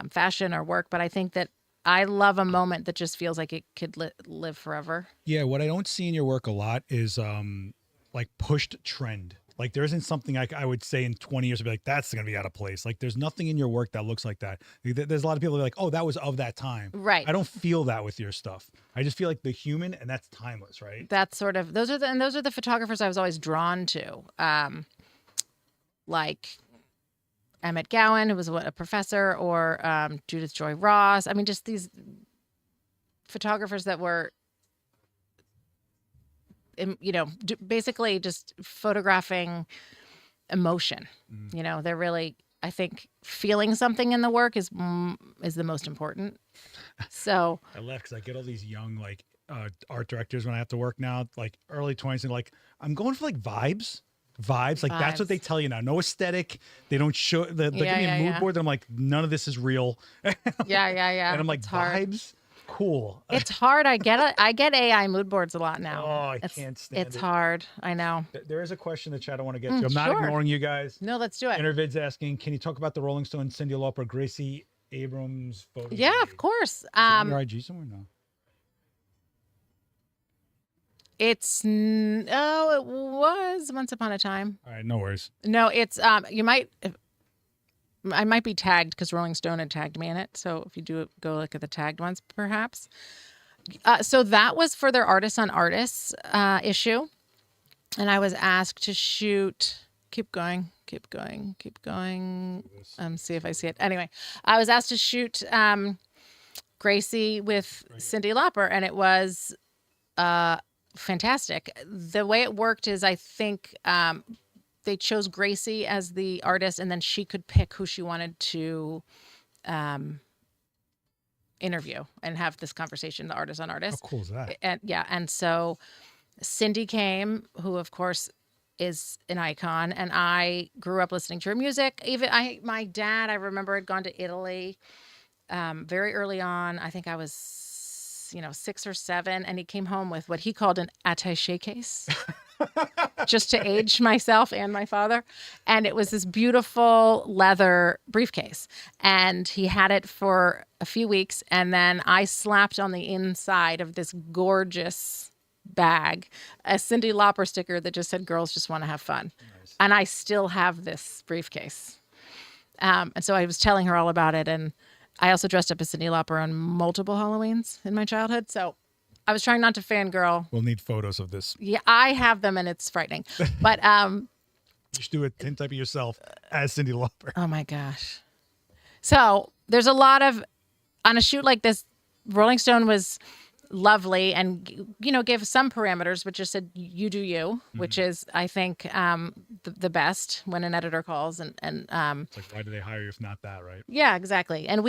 Speaker 1: fashion or work, but I think that I love a moment that just feels like it could live forever.
Speaker 2: Yeah, what I don't see in your work a lot is like pushed trend. Like, there isn't something I would say in 20 years, I'd be like, that's going to be out of place. Like, there's nothing in your work that looks like that. There's a lot of people that are like, oh, that was of that time.
Speaker 1: Right.
Speaker 2: I don't feel that with your stuff. I just feel like the human, and that's timeless, right?
Speaker 1: That's sort of, those are the photographers I was always drawn to. Like Emmett Gowan, who was a professor, or Judith Joy Ross. I mean, just these photographers that were, basically just photographing emotion. They're really, I think, feeling something in the work is the most important. So
Speaker 2: I left because I get all these young like art directors when I have to work now, like early 20s, and like, I'm going for like vibes. Like, that's what they tell you now. No aesthetic. They don't show. They give me a mood board. And I'm like, none of this is real.
Speaker 1: Yeah.
Speaker 2: And I'm like, vibes. Cool.
Speaker 1: It's hard. I get AI mood boards a lot now.
Speaker 2: Oh, I can't stand it.
Speaker 1: It's hard. I know.
Speaker 2: There is a question that Chad I want to get to. I'm not ignoring you guys.
Speaker 1: No, let's do it.
Speaker 2: Intervid's asking, can you talk about the Rolling Stone Cyndi Lauper Gracie Abrams photo?
Speaker 1: Yeah, of course.
Speaker 2: Your IG somewhere? No.
Speaker 1: It was once upon a time.
Speaker 2: All right, no worries.
Speaker 1: No, it's I might be tagged because Rolling Stone had tagged me in it. So if you do go look at the tagged ones, perhaps. So that was for their Artists on Artists issue. And I was asked to shoot. Keep going. See if I see it. Anyway, I was asked to shoot Gracie with Cyndi Lauper, and it was fantastic. The way it worked is, I think they chose Gracie as the artist, and then she could pick who she wanted to interview and have this conversation, the artist on
Speaker 2: How
Speaker 1: artist.
Speaker 2: cool is that?
Speaker 1: And so Cindy came, who of course is an icon, and I grew up listening to her music. Even my dad, I remember, had gone to Italy very early on. I think I was 6 or 7, and he came home with what he called an attaché case. Just to age myself and my father. And it was this beautiful leather briefcase. And he had it for a few weeks. And then I slapped on the inside of this gorgeous bag a Cyndi Lauper sticker that just said, "Girls just want to have fun." Nice. And I still have this briefcase. And so I was telling her all about it. And I also dressed up as Cyndi Lauper on multiple Halloweens in my childhood. So I was trying not to fangirl.
Speaker 2: We'll need photos of this.
Speaker 1: Yeah, I have them, and it's frightening. But
Speaker 2: you should do a tintype of yourself as Cyndi Lauper.
Speaker 1: Oh my gosh! So there's a lot of, on a shoot like this, Rolling Stone was lovely and gave some parameters, but just said you do you, which is, I think, the best when an editor calls and
Speaker 2: It's like, why do they hire you if not that, right?
Speaker 1: Yeah, exactly. And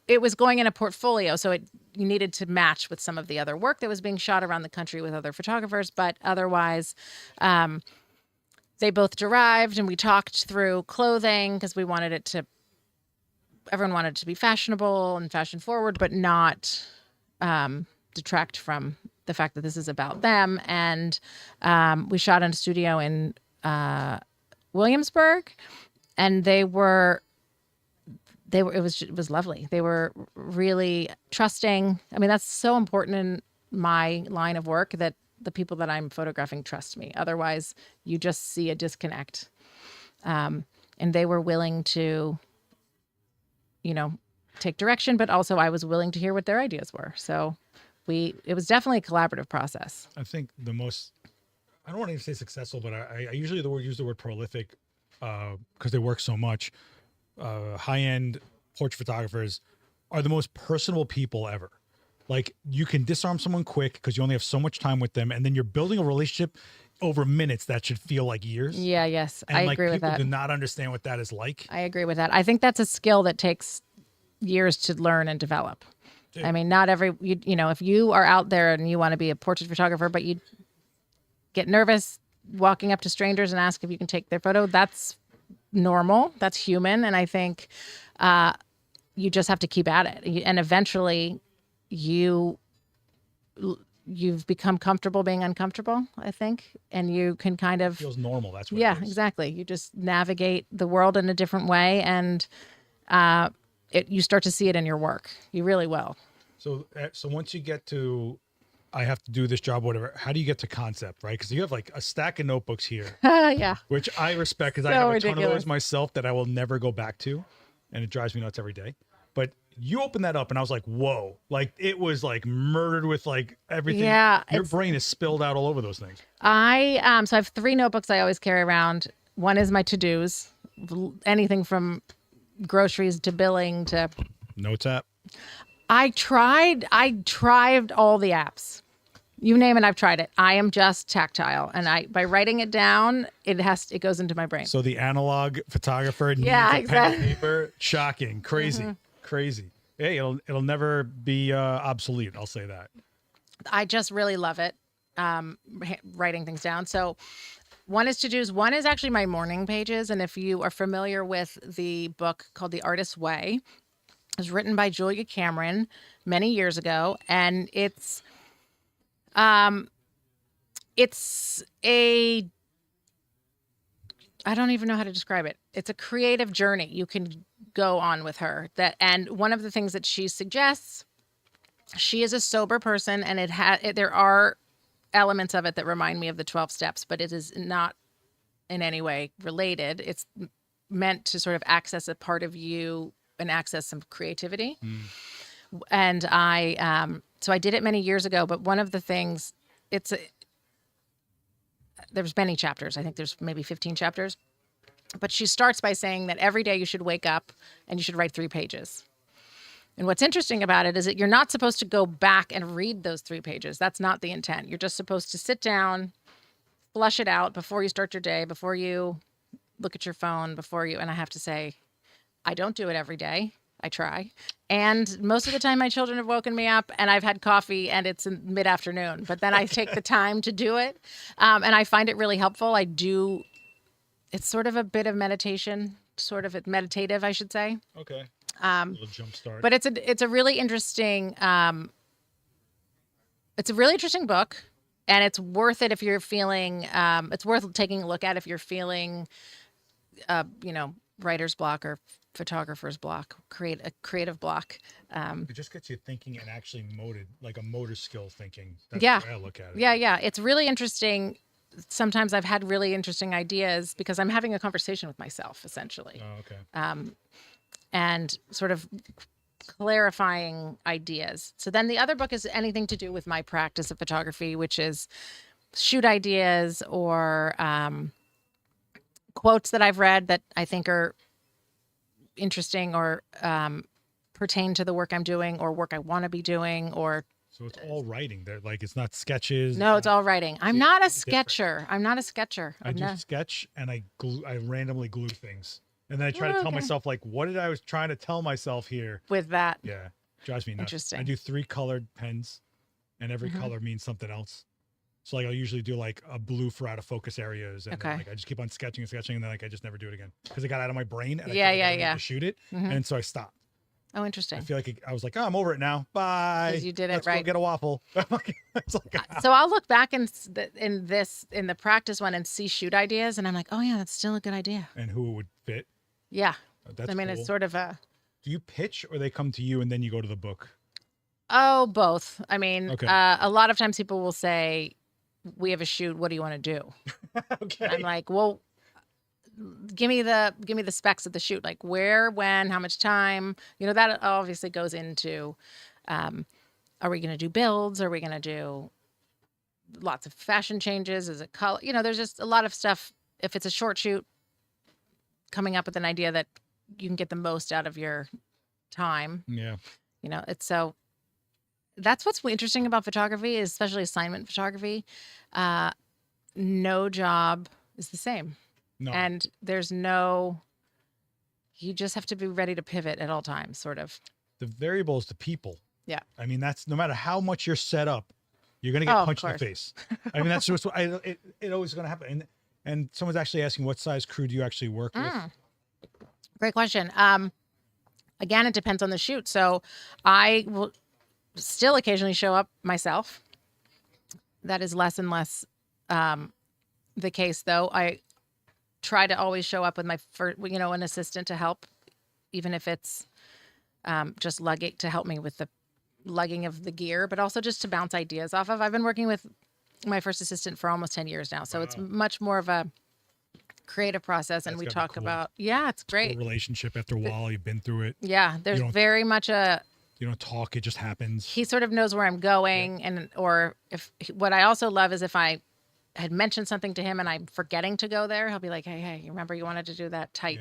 Speaker 1: it was going in a portfolio, so you needed to match with some of the other work that was being shot around the country with other photographers. But otherwise, they both derived, and we talked through clothing because we wanted everyone wanted it to be fashionable and fashion forward, but not detract from the fact that this is about them. And we shot in a studio in Williamsburg, and it was lovely. They were really trusting. I mean, that's so important in my line of work, that the people that I'm photographing trust me. Otherwise, you just see a disconnect. And they were willing to, take direction, but also I was willing to hear what their ideas were. So it was definitely a collaborative process.
Speaker 2: I think I don't want to even say successful, but I usually use the word prolific because they work so much. High-end portrait photographers are the most personable people ever. Like, you can disarm someone quick because you only have so much time with them, and then you're building a relationship over minutes that should feel like years.
Speaker 1: Yeah, yes,
Speaker 2: and
Speaker 1: I agree with that.
Speaker 2: People do not understand what that is like.
Speaker 1: I agree with that. I think that's a skill that takes years to learn and develop. I mean, not if you are out there and you want to be a portrait photographer, but you get nervous walking up to strangers and ask if you can take their photo, that's normal. That's human. And I think you just have to keep at it. And eventually you've become comfortable being uncomfortable, I think. And you can kind of...
Speaker 2: It feels normal. That's what
Speaker 1: Yeah,
Speaker 2: it is.
Speaker 1: exactly. You just navigate the world in a different way. And you start to see it in your work. You really will.
Speaker 2: So once you get to, I have to do this job, whatever, how do you get to concept, right? Because you have like a stack of notebooks here.
Speaker 1: Yeah.
Speaker 2: Which I respect because I have a ton of those myself that I will never go back to. And it drives me nuts every day. But you opened that up and I was like, whoa. Like, it was like murdered with like everything.
Speaker 1: Yeah.
Speaker 2: Your brain is spilled out all over those things.
Speaker 1: So I have 3 notebooks I always carry around. One is my to-dos, anything from groceries to billing to...
Speaker 2: Notes app.
Speaker 1: I tried all the apps. You name it, I've tried it. I am just tactile, and by writing it down, it goes into my brain.
Speaker 2: So the analog photographer needs
Speaker 1: Yeah,
Speaker 2: a pen and paper. Shocking, crazy, crazy. Hey, it'll never be obsolete. I'll say that.
Speaker 1: I just really love it, writing things down. So one is to-dos. One is actually my morning pages, and if you are familiar with the book called The Artist's Way, it was written by Julia Cameron many years ago, and it's I don't even know how to describe it. It's a creative journey you can go on with her. And one of the things that she suggests, she is a sober person, and there are elements of it that remind me of the 12 steps, but it is not in any way related. It's meant to sort of access a part of you and access some creativity. And so I did it many years ago, but one of the things, there's many chapters. I think there's maybe 15 chapters, but she starts by saying that every day you should wake up and you should write 3 pages. And what's interesting about it is that you're not supposed to go back and read those 3 pages. That's not the intent. You're just supposed to sit down, flush it out before you start your day, before you look at your phone, and I have to say, I don't do it every day. I try. And most of the time my children have woken me up and I've had coffee and it's in mid-afternoon, but then I take the time to do it. And I find it really helpful. It's sort of a bit of meditation, sort of meditative, I should say.
Speaker 2: Okay. A little jump start.
Speaker 1: But it's a really interesting book, and it's worth it if you're feeling it's worth taking a look at if you're feeling writer's block or photographer's block, creative block.
Speaker 2: It just gets you thinking and actually like a motor skill thinking. That's
Speaker 1: Yeah.
Speaker 2: the way I look at it.
Speaker 1: Yeah. It's really interesting. Sometimes I've had really interesting ideas because I'm having a conversation with myself, essentially.
Speaker 2: Oh, okay.
Speaker 1: And sort of clarifying ideas. So then the other book is anything to do with my practice of photography, which is shoot ideas or quotes that I've read that I think are interesting or pertain to the work I'm doing or work I want to be doing. Or
Speaker 2: So it's all writing. There, like it's not sketches.
Speaker 1: no, it's all writing. I'm not a sketcher.
Speaker 2: I do sketch and I randomly glue things. And then I try to tell myself, like, what did I was trying to tell myself here?
Speaker 1: With that.
Speaker 2: Yeah. Drives me nuts.
Speaker 1: Interesting.
Speaker 2: I do 3 colored pens and every color means something else. So like I'll usually do like a blue for out of focus areas. And then, like I just keep on sketching and then like I just never do it again. Because it got out of my brain and I need to shoot it. And so I stopped.
Speaker 1: Oh, interesting.
Speaker 2: I feel like I was like, oh, I'm over it now. Bye.
Speaker 1: 'Cause you did it
Speaker 2: Let's
Speaker 1: right.
Speaker 2: go get a waffle. It's like,
Speaker 1: So I'll look back in the practice one and see shoot ideas, and I'm like, oh yeah, that's still a good idea.
Speaker 2: and who it would fit.
Speaker 1: Yeah.
Speaker 2: That's
Speaker 1: I mean,
Speaker 2: cool.
Speaker 1: it's sort of a
Speaker 2: Do you pitch or they come to you and then you go to the book?
Speaker 1: both. I mean,
Speaker 2: Okay.
Speaker 1: a lot of times people will say, we have a shoot. What do you want to do?
Speaker 2: Okay.
Speaker 1: I'm like, well, give me the specs of the shoot, like where, when, how much time. That obviously goes into, are we going to do builds? Are we going to do lots of fashion changes? Is it color? There's just a lot of stuff. If it's a short shoot, coming up with an idea that you can get the most out of your time.
Speaker 2: Yeah.
Speaker 1: It's so that's what's interesting about photography, especially assignment photography. No job is the same.
Speaker 2: No.
Speaker 1: And you just have to be ready to pivot at all times, sort of.
Speaker 2: The variable is the people.
Speaker 1: Yeah.
Speaker 2: I mean, that's no matter how much you're set up, you're going to get punched in the face. I mean, that's just what it always going to happen. And someone's actually asking, what size crew do you actually work with?
Speaker 1: Great question. Again, it depends on the shoot. So I will still occasionally show up myself. That is less and less the case, though. I try to always show up with an assistant to help, even if it's just lugging to help me with the lugging of the gear, but also just to bounce ideas off of. I've been working with my first assistant for almost 10 years now. So it's much more of a creative process. And we talk about, it's great.
Speaker 2: Relationship after a while, you've been through it.
Speaker 1: Yeah. There's very much
Speaker 2: you don't talk, it just happens.
Speaker 1: He sort of knows where I'm going. Or what I also love is if I had mentioned something to him and I'm forgetting to go there, he'll be like, hey, you remember you wanted to do that tight,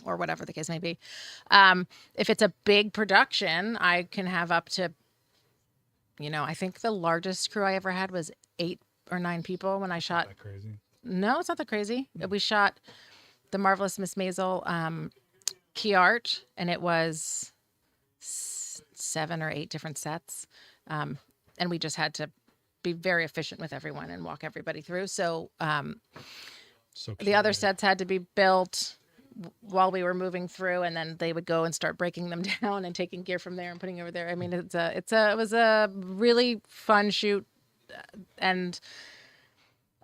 Speaker 1: or whatever the case may be. If it's a big production, I can have up to, I think the largest crew I ever had was 8 or 9 people when I shot.
Speaker 2: Is that crazy?
Speaker 1: No, it's not that crazy. We shot The Marvelous Miss Maisel key art, and it was 7 or 8 different sets. And we just had to be very efficient with everyone and walk everybody through. So the other sets had to be built while we were moving through, and then they would go and start breaking them down and taking gear from there and putting over there. I mean, it was a really fun shoot, and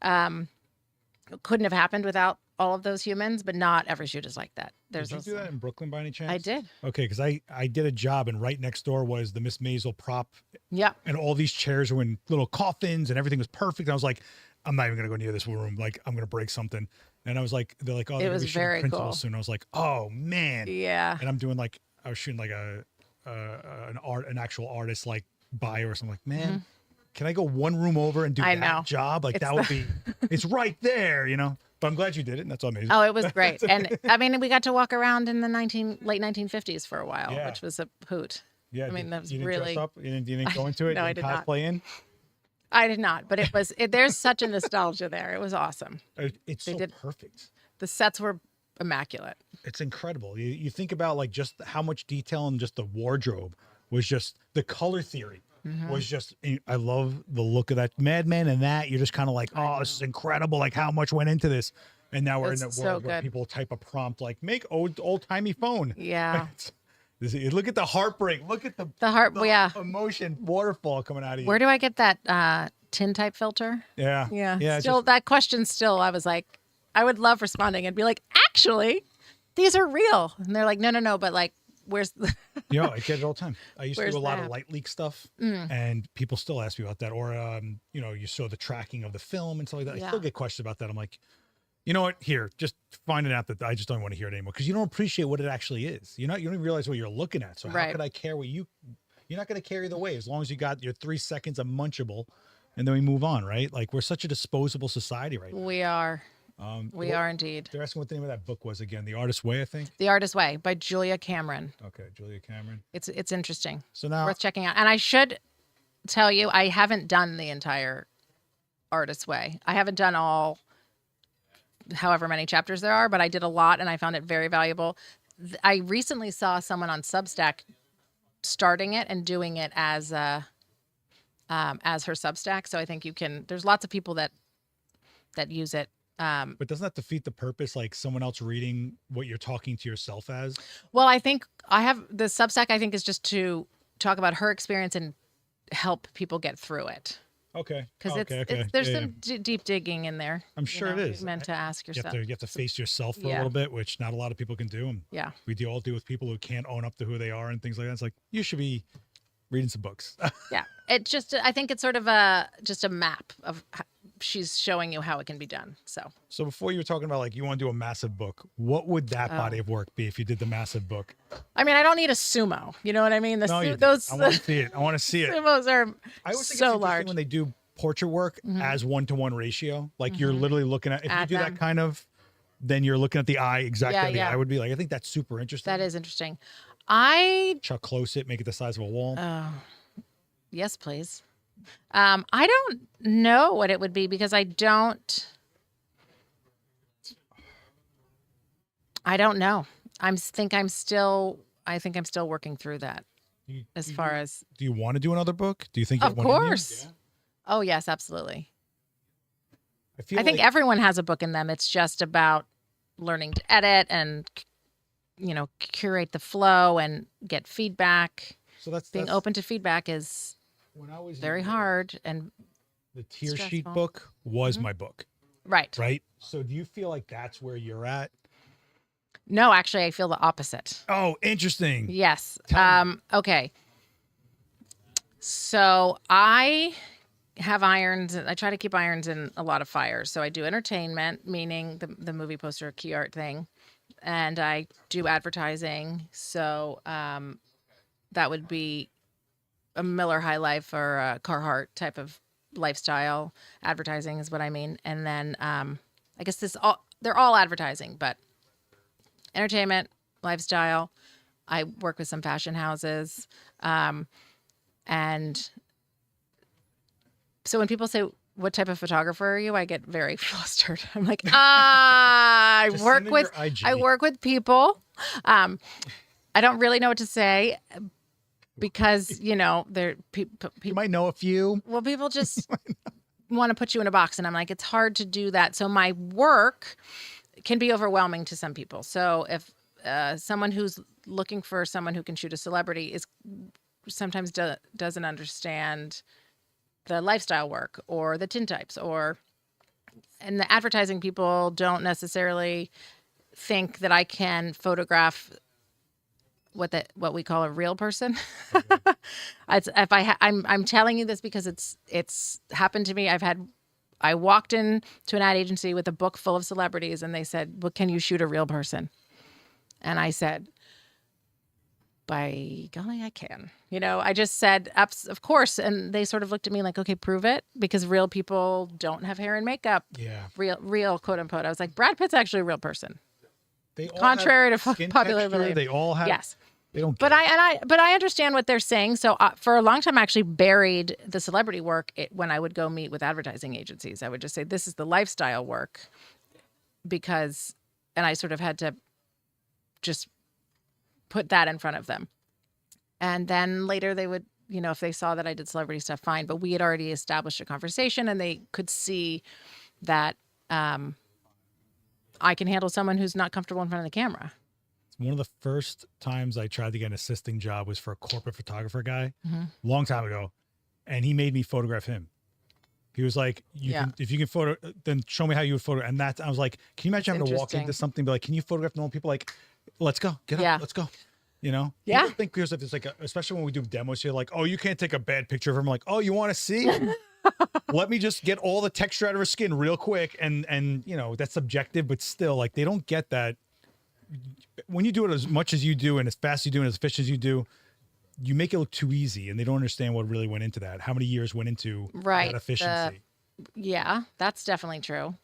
Speaker 1: couldn't have happened without all of those humans, but not every shoot is like that.
Speaker 2: Did you do that in Brooklyn by any chance?
Speaker 1: I did.
Speaker 2: Okay, because I did a job, and right next door was the Miss Maisel prop.
Speaker 1: Yeah.
Speaker 2: And all these chairs were in little coffins, and everything was perfect. And I was like, I'm not even going to go near this room. Like, I'm going to break something. And I was like, they're like, oh,
Speaker 1: it was very cool.
Speaker 2: Soon. I was like, oh man.
Speaker 1: Yeah.
Speaker 2: And I'm doing like, I was shooting like an actual artist like bio or something. Like, man, can I go one room over and do that job? Like that would be, it's right there, But I'm glad you did it, and that's amazing.
Speaker 1: Oh, it was great. And I mean, we got to walk around in the late 1950s for a while, which was a hoot.
Speaker 2: Yeah.
Speaker 1: I mean, that was
Speaker 2: you didn't
Speaker 1: really.
Speaker 2: Dress up? You didn't go into it?
Speaker 1: No,
Speaker 2: you
Speaker 1: I did
Speaker 2: cosplay
Speaker 1: not.
Speaker 2: in?
Speaker 1: I did not, but there's such a nostalgia there. It was awesome.
Speaker 2: It's so perfect.
Speaker 1: The sets were immaculate.
Speaker 2: It's incredible. You think about like just how much detail and just the wardrobe was just the color theory was just, I love the look of that Madman and that you're just kind of like, oh, this is incredible. Like how much went into this. And now we're in a
Speaker 1: It's so
Speaker 2: world where
Speaker 1: good.
Speaker 2: people type a prompt like make old timey phone.
Speaker 1: Yeah.
Speaker 2: Look at the heartbreak. Look at the
Speaker 1: heart. Yeah.
Speaker 2: emotion waterfall coming out of you.
Speaker 1: Where do I get that tintype filter?
Speaker 2: Yeah.
Speaker 1: Yeah.
Speaker 2: It's
Speaker 1: Still,
Speaker 2: just-
Speaker 1: that question still, I was like, I would love responding and be like, actually, these are real. And they're like, no, but like, where's the
Speaker 2: I get it all the time. I used to
Speaker 1: Where's
Speaker 2: do a lot
Speaker 1: the
Speaker 2: of
Speaker 1: app?
Speaker 2: light leak stuff, and people still ask me about that. Or, you saw the tracking of the film and stuff like that. I
Speaker 1: Yeah.
Speaker 2: still get questions about that. I'm like, you know what? Here, just find an app that I just don't want to hear it anymore because you don't appreciate what it actually is. You don't even realize what you're looking at. So how
Speaker 1: Right.
Speaker 2: could I care what you're not going to care either way as long as you got your 3 seconds of munchable, and then we move on, right? Like we're such a disposable society right now.
Speaker 1: We are. We
Speaker 2: Well,
Speaker 1: are indeed.
Speaker 2: They're asking what the name of that book was again. The Artist's Way, I think.
Speaker 1: The Artist's Way by Julia Cameron.
Speaker 2: Okay, Julia Cameron.
Speaker 1: It's interesting.
Speaker 2: So now,
Speaker 1: Worth checking out. And I should tell you, I haven't done the entire Artist's Way. I haven't done all however many chapters there are, but I did a lot and I found it very valuable. I recently saw someone on Substack starting it and doing it as her Substack. So I think there's lots of people that use it.
Speaker 2: but doesn't that defeat the purpose? Like someone else reading what you're talking to yourself as?
Speaker 1: Well, I think I have the Substack, I think, is just to talk about her experience and help people get through it.
Speaker 2: Okay.
Speaker 1: Because
Speaker 2: Okay.
Speaker 1: there's
Speaker 2: Yeah,
Speaker 1: some deep digging in there.
Speaker 2: I'm sure it is.
Speaker 1: Meant to ask
Speaker 2: You
Speaker 1: yourself.
Speaker 2: have to face yourself for a
Speaker 1: Yeah.
Speaker 2: little bit, which not a lot of people can do. And
Speaker 1: Yeah.
Speaker 2: we all deal with people who can't own up to who they are and things like that. It's like, you should be reading some books.
Speaker 1: Yeah. I think it's sort of just a map of she's showing you how it can be done.
Speaker 2: So before you were talking about like, you want to do a massive book, what would that
Speaker 1: Oh.
Speaker 2: body of work be if you did the massive book?
Speaker 1: I mean, I don't need a sumo. You know what I mean?
Speaker 2: No, you
Speaker 1: Those
Speaker 2: I want to see it. I want to see it.
Speaker 1: sumos are
Speaker 2: I always think
Speaker 1: so
Speaker 2: it's interesting
Speaker 1: large.
Speaker 2: when they do portrait work as 1-to-1 ratio. Like you're literally looking at, if
Speaker 1: At
Speaker 2: you do
Speaker 1: them.
Speaker 2: that kind of, then you're looking at the eye exactly
Speaker 1: Yeah,
Speaker 2: how the
Speaker 1: yeah.
Speaker 2: eye would be like. I think that's super interesting.
Speaker 1: That is interesting.
Speaker 2: Chuck close it, make it the size of a wall.
Speaker 1: Yes, please. I don't know what it would be because I don't know. I think I'm still working through that
Speaker 2: You-
Speaker 1: as
Speaker 2: you-
Speaker 1: far as,
Speaker 2: Do you want to do another book? Do you think you
Speaker 1: of
Speaker 2: have one in you?
Speaker 1: course.
Speaker 2: Yeah.
Speaker 1: Oh, yes, absolutely.
Speaker 2: I
Speaker 1: think
Speaker 2: like,
Speaker 1: everyone has a book in them. It's just about learning to edit and, curate the flow and get feedback.
Speaker 2: so that's
Speaker 1: Being open to feedback is
Speaker 2: when I was
Speaker 1: very
Speaker 2: younger,
Speaker 1: hard and
Speaker 2: The tear sheet
Speaker 1: stressful.
Speaker 2: book was my book,
Speaker 1: right.
Speaker 2: right? So do you feel like that's where you're at?
Speaker 1: No, actually, I feel the opposite.
Speaker 2: Oh, interesting.
Speaker 1: Yes.
Speaker 2: Tell me.
Speaker 1: Okay. So I have irons. I try to keep irons in a lot of fires. So I do entertainment, meaning the movie poster key art thing, and I do advertising. So that would be a Miller High Life or a Carhartt type of lifestyle advertising is what I mean. And then I guess they're all advertising, but entertainment, lifestyle. I work with some fashion houses. And so when people say, what type of photographer are you? I get very flustered. I'm like, I
Speaker 2: Just
Speaker 1: work
Speaker 2: send in
Speaker 1: with
Speaker 2: your IG.
Speaker 1: I work with people. I don't really know what to say because, they're people.
Speaker 2: You might know a few.
Speaker 1: Well, people just want to put you in a box, and I'm like, it's hard to do that. So my work can be overwhelming to some people. So if someone who's looking for someone who can shoot a celebrity is sometimes doesn't understand the lifestyle work or the tintypes and the advertising people don't necessarily think that I can photograph what we call a real person. I'm telling you this because it's happened to me. I walked in to an ad agency with a book full of celebrities and they said, well, can you shoot a real person? And I said, by golly, I can. I just said, of course. And they sort of looked at me like, okay, prove it. Because real people don't have hair and makeup.
Speaker 2: Yeah.
Speaker 1: Real quote unquote. I was like, Brad Pitt's actually a real person.
Speaker 2: They all
Speaker 1: Contrary
Speaker 2: have
Speaker 1: to
Speaker 2: skin
Speaker 1: popular
Speaker 2: texture,
Speaker 1: belief.
Speaker 2: They all have.
Speaker 1: Yes.
Speaker 2: They don't.
Speaker 1: But
Speaker 2: get it.
Speaker 1: I understand what they're saying. So for a long time, I actually buried the celebrity work when I would go meet with advertising agencies. I would just say, this is the lifestyle work because and I sort of had to just put that in front of them. And then later they would, if they saw that I did celebrity stuff, fine. But we had already established a conversation, and they could see that I can handle someone who's not comfortable in front of the camera.
Speaker 2: One of the first times I tried to get an assisting job was for a corporate photographer guy, long time ago, and he made me photograph him. He was like, if you can photo, then show me how you would photo. And I was like, can you imagine having to walk into something, be like, can you photograph normal people? Like, let's go, get up, let's go. Yeah. People think because if it's like, especially when we do demos here, like, oh, you can't take a bad picture of him. Like, oh, you want to see? Let me just get all the texture out of her skin real quick. And that's subjective, but still, like, they don't get that. When you do it as much as you do and as fast as you do and as efficient as you do, you make it look too easy, and they don't understand what really went into that. How many years went into that efficiency?
Speaker 1: That's definitely true.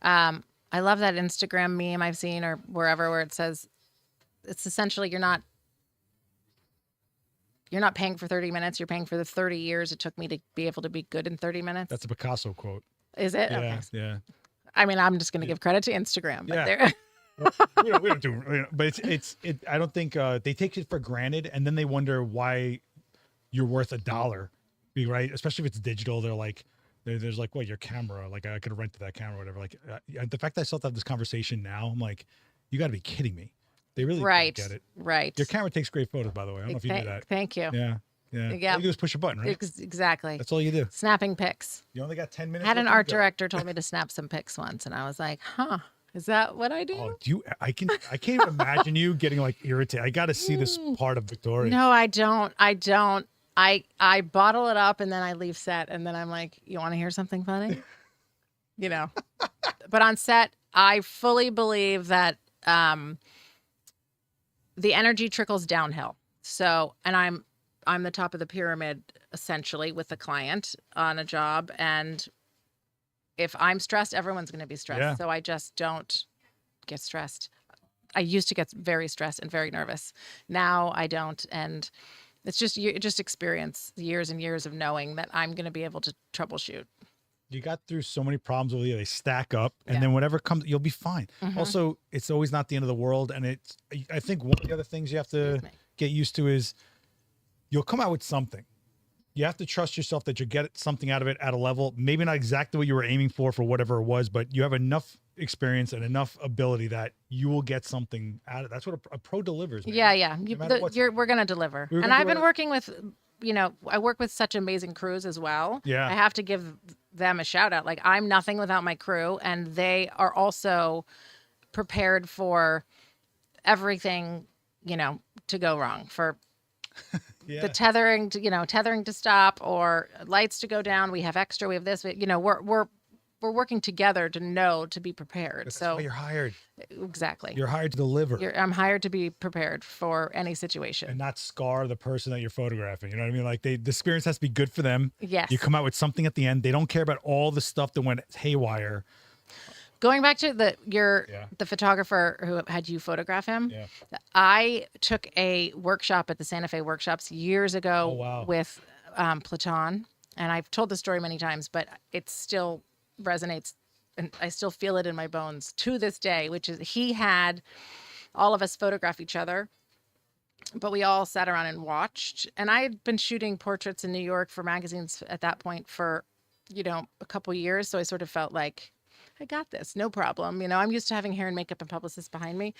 Speaker 1: I love that Instagram meme I've seen or wherever where it says it's essentially you're not paying for 30 minutes. You're paying for the 30 years it took me to be able to be good in 30 minutes.
Speaker 2: That's a Picasso quote.
Speaker 1: Is it?
Speaker 2: Yeah,
Speaker 1: okay.
Speaker 2: Yeah.
Speaker 1: I mean, I'm just going to give credit to Instagram. But
Speaker 2: yeah. we don't do, but I don't think they take it for granted, and then they wonder why you're worth $1, right? Especially if it's digital. They're like, there's like, what, your camera? Like, I could have rented that camera or whatever. Like, the fact that I still have to have this conversation now, I'm like, you got to be kidding me. They really don't get it.
Speaker 1: Right.
Speaker 2: Your camera takes great photos, by the way. I don't know if you knew that.
Speaker 1: Thank you.
Speaker 2: Yeah. All you do is push a button, right?
Speaker 1: Exactly.
Speaker 2: That's all you do.
Speaker 1: Snapping pics.
Speaker 2: You only got 10 minutes.
Speaker 1: I had an art director told me to snap some pics once, and I was like, huh. Is that what I do?
Speaker 2: Oh, I can't even imagine you getting like irritated. I got to see this part of Victoria.
Speaker 1: No, I don't. I bottle it up and then I leave set, and then I'm like, you want to hear something funny? But on set, I fully believe that the energy trickles downhill. So, and I'm the top of the pyramid essentially with the client on a job, and if I'm stressed, everyone's going to be stressed.
Speaker 2: Yeah.
Speaker 1: So I just don't get stressed. I used to get very stressed and very nervous. Now I don't. And it's just, you just experience years and years of knowing that I'm going to be able to troubleshoot.
Speaker 2: You got through so many problems over the years. They stack up, and then whatever comes, you'll be fine. Also, it's always not the end of the world. And I think one of the other things you have to get used to is you'll come out with something. You have to trust yourself that you get something out of it at a level, maybe not exactly what you were aiming for whatever it was, but you have enough experience and enough ability that you will get something out of it. That's what a pro delivers. Man.
Speaker 1: Yeah. We're going to deliver. And I've been working with, I work with such amazing crews as well.
Speaker 2: Yeah.
Speaker 1: I have to give them a shout out. Like, I'm nothing without my crew, and they are also prepared for everything, to go wrong, for the tethering to stop, or lights to go down. We have extra. We have this. We're working together to be prepared.
Speaker 2: That's why you're hired.
Speaker 1: Exactly.
Speaker 2: You're hired to deliver.
Speaker 1: I'm hired to be prepared for any situation
Speaker 2: and not scar the person that you're photographing. You know what I mean? Like, the experience has to be good for them.
Speaker 1: Yes.
Speaker 2: You come out with something at the end. They don't care about all the stuff that went haywire.
Speaker 1: Going back to the photographer who had you photograph him, I took a workshop at the Santa Fe workshops years ago with Platon, and I've told the story many times, but it still resonates, and I still feel it in my bones to this day, which is he had all of us photograph each other, but we all sat around and watched. And I had been shooting portraits in New York for magazines at that point for, a couple years, so I sort of felt like, I got this, no problem. I'm used to having hair and makeup and publicists behind me.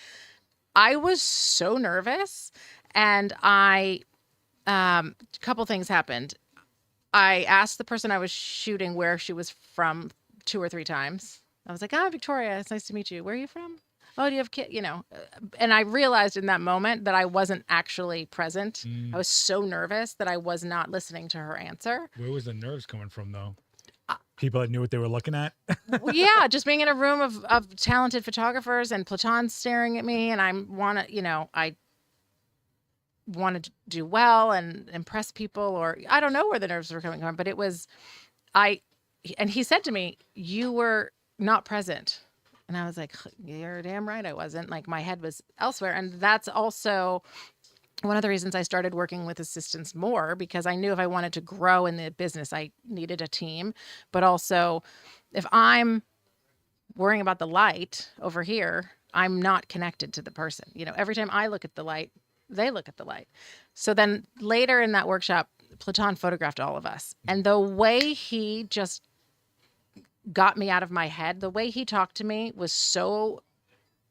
Speaker 1: I was so nervous, and a couple things happened. I asked the person I was shooting where she was from 2 or 3 times. I was like, Victoria, it's nice to meet you. Where are you from? Oh, do you have kids? And I realized in that moment that I wasn't actually present. I was so nervous that I was not listening to her answer.
Speaker 2: Where was the nerves coming from, though? People that knew what they were looking at?
Speaker 1: Yeah, just being in a room of talented photographers, and Platon staring at me, and I want to do well and impress people, or I don't know where the nerves were coming from, but it was, and he said to me, you were not present. And I was like, you're damn right I wasn't. Like, my head was elsewhere. And that's also one of the reasons I started working with assistants more, because I knew if I wanted to grow in the business, I needed a team. But also, if I'm worrying about the light over here, I'm not connected to the person. Every time I look at the light, they look at the light. So then later in that workshop, Platon photographed all of us. And the way he just got me out of my head, the way he talked to me was so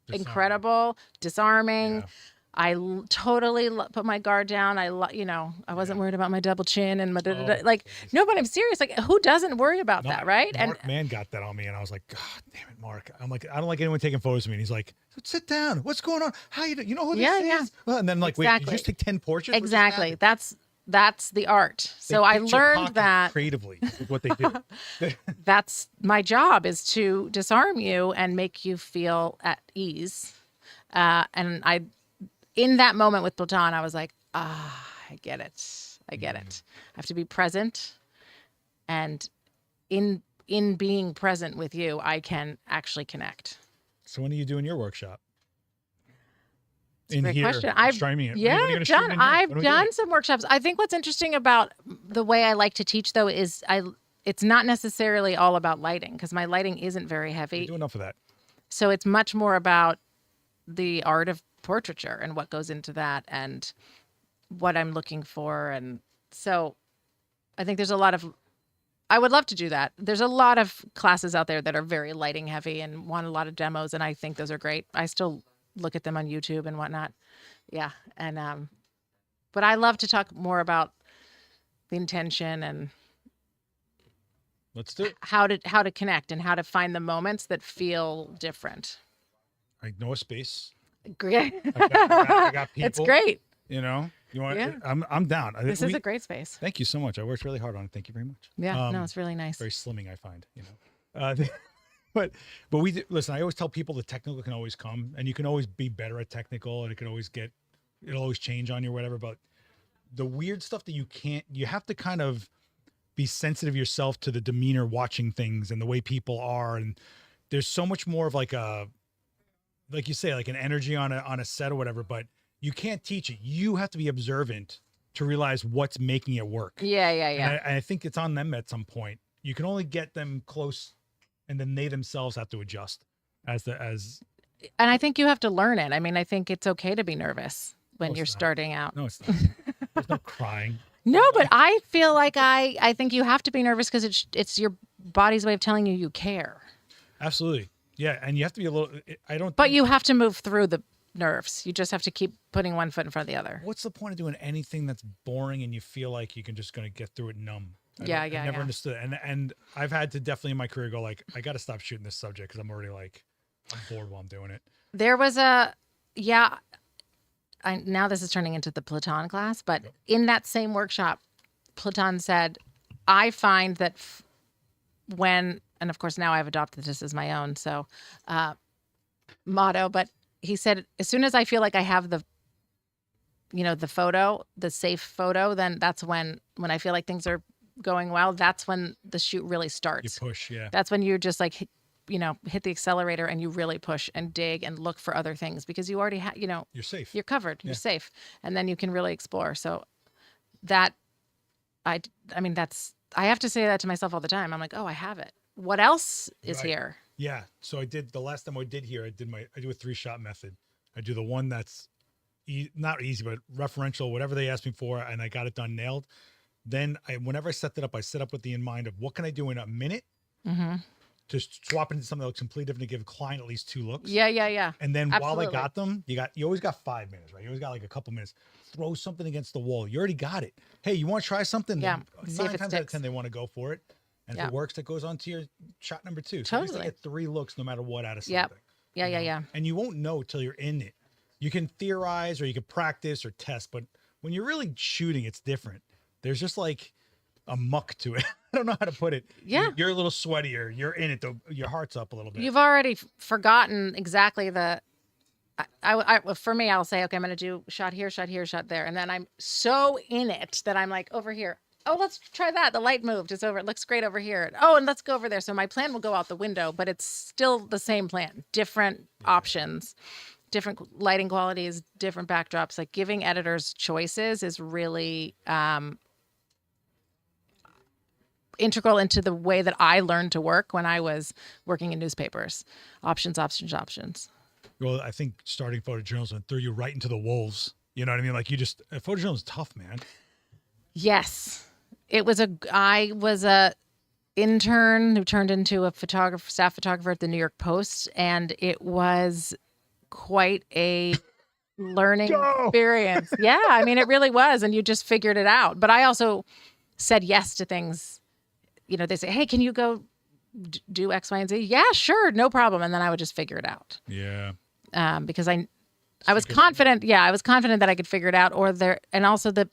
Speaker 1: incredible, disarming.
Speaker 2: Yeah.
Speaker 1: I totally put my guard down. I wasn't worried about my double chin and my no, but I'm serious. Like, who doesn't worry about that, right?
Speaker 2: Mark Mann got that on me, and I was like, God damn it, Mark. I'm like, I don't like anyone taking photos of me. And he's like, sit down. What's going on? How you doing? You know who this is? Well, and then like, wait, did you just take 10 portraits?
Speaker 1: Exactly. That's the art. So I learned that
Speaker 2: creatively is what they do.
Speaker 1: That's my job, is to disarm you and make you feel at ease. And in that moment with Platon, I was like, I get it. I get it. I have to be present. And in being present with you, I can actually connect.
Speaker 2: So when are you doing your workshop?
Speaker 1: It's a great question. I've done some workshops. I think what's interesting about the way I like to teach, though, is it's not necessarily all about lighting, because my lighting isn't very heavy.
Speaker 2: You do enough of that.
Speaker 1: So it's much more about the art of portraiture and what goes into that and what I'm looking for. And so I think I would love to do that. There's a lot of classes out there that are very lighting heavy and want a lot of demos, and I think those are great. I still look at them on YouTube and whatnot. Yeah. And, but I love to talk more about the intention and
Speaker 2: let's do it.
Speaker 1: How to connect and how to find the moments that feel different.
Speaker 2: I know a space.
Speaker 1: Great.
Speaker 2: I got people.
Speaker 1: It's great.
Speaker 2: You want?
Speaker 1: Yeah.
Speaker 2: I'm down.
Speaker 1: This is a great space.
Speaker 2: Thank you so much. I worked really hard on it. Thank you very much.
Speaker 1: Yeah. No, it's really nice.
Speaker 2: Very slimming, I find. But listen. I always tell people the technical can always come, and you can always be better at technical, and it'll always change on you or whatever. But the weird stuff that you have to kind of be sensitive yourself to the demeanor watching things and the way people are, and there's so much more of like you say, like an energy on a set or whatever. But you can't teach it. You have to be observant to realize what's making it work.
Speaker 1: Yeah.
Speaker 2: And I think it's on them at some point. You can only get them close, and then they themselves have to adjust as.
Speaker 1: And I think you have to learn it. I mean, I think it's okay to be nervous when you're starting out.
Speaker 2: No, it's not. There's no crying.
Speaker 1: No, but I feel like I think you have to be nervous because it's your body's way of telling you care.
Speaker 2: Absolutely. Yeah. And you have to be a little,
Speaker 1: But you have to move through the nerves. You just have to keep putting one foot in front of the other.
Speaker 2: What's the point of doing anything that's boring and you feel like you can just going to get through it numb? I never understood. And I've had to definitely in my career go like, I got to stop shooting this subject because I'm already like, I'm bored while I'm doing it.
Speaker 1: There was now this is turning into the Platon class, but in that same workshop, Platon said, I find that and of course now I've adopted this as my own motto, but he said, as soon as I feel like I have the photo, the safe photo, then that's when I feel like things are going well, that's when the shoot really starts.
Speaker 2: You push, yeah.
Speaker 1: That's when you're just like, hit the accelerator and you really push and dig and look for other things because you already have,
Speaker 2: you're safe.
Speaker 1: You're covered. Yeah. You're safe. And then you can really explore. So that, I have to say that to myself all the time. I'm like, oh, I have it. What else is here?
Speaker 2: Yeah. So the last time I did here, I do a 3-shot method. I do the one that's not easy, but referential, whatever they asked me for. And I got it done, nailed. Then whenever I set that up, I set up with the in mind of what can I do in a minute to swap into something that looks completely different to give a client at least 2 looks.
Speaker 1: Yeah.
Speaker 2: And then while I got them, you always got 5 minutes, right? You always got like a couple minutes. Throw something against the wall. You already got it. Hey, you want to try something?
Speaker 1: Yeah.
Speaker 2: 9 times out of 10, they want to go for it. And if it works, that goes on to your shot number 2. So
Speaker 1: totally.
Speaker 2: you get 3 looks no matter what out of something.
Speaker 1: Yep. Yeah.
Speaker 2: And you won't know till you're in it. You can theorize or you can practice or test, but when you're really shooting, it's different. There's just like a muck to it. I don't know how to put it.
Speaker 1: Yeah.
Speaker 2: You're a little sweatier. You're in it, though. Your heart's up a little bit.
Speaker 1: You've already forgotten exactly for me, I'll say, okay, I'm going to do shot here, shot there. And then I'm so in it that I'm like over here. Oh, let's try that. The light moved. It's over. It looks great over here. Oh, and let's go over there. So my plan will go out the window, but it's still the same plan. Different options, different lighting qualities, different backdrops. Like giving editors choices is really integral into the way that I learned to work when I was working in newspapers. Options.
Speaker 2: well, I think starting photojournalism threw you right into the wolves. You know what I mean? Like photojournalism is tough, man.
Speaker 1: Yes. I was a intern who turned into a staff photographer at the New York Post, and it was quite a learning experience. Yeah, I mean, it really was, and you just figured it out. But I also said yes to things. You know, they say, "Hey, can you go do X, Y, and Z?" Yeah, sure, no problem. And then I would just figure it out.
Speaker 2: Yeah.
Speaker 1: Because I was confident. Yeah, I was confident that I could figure it out. And also the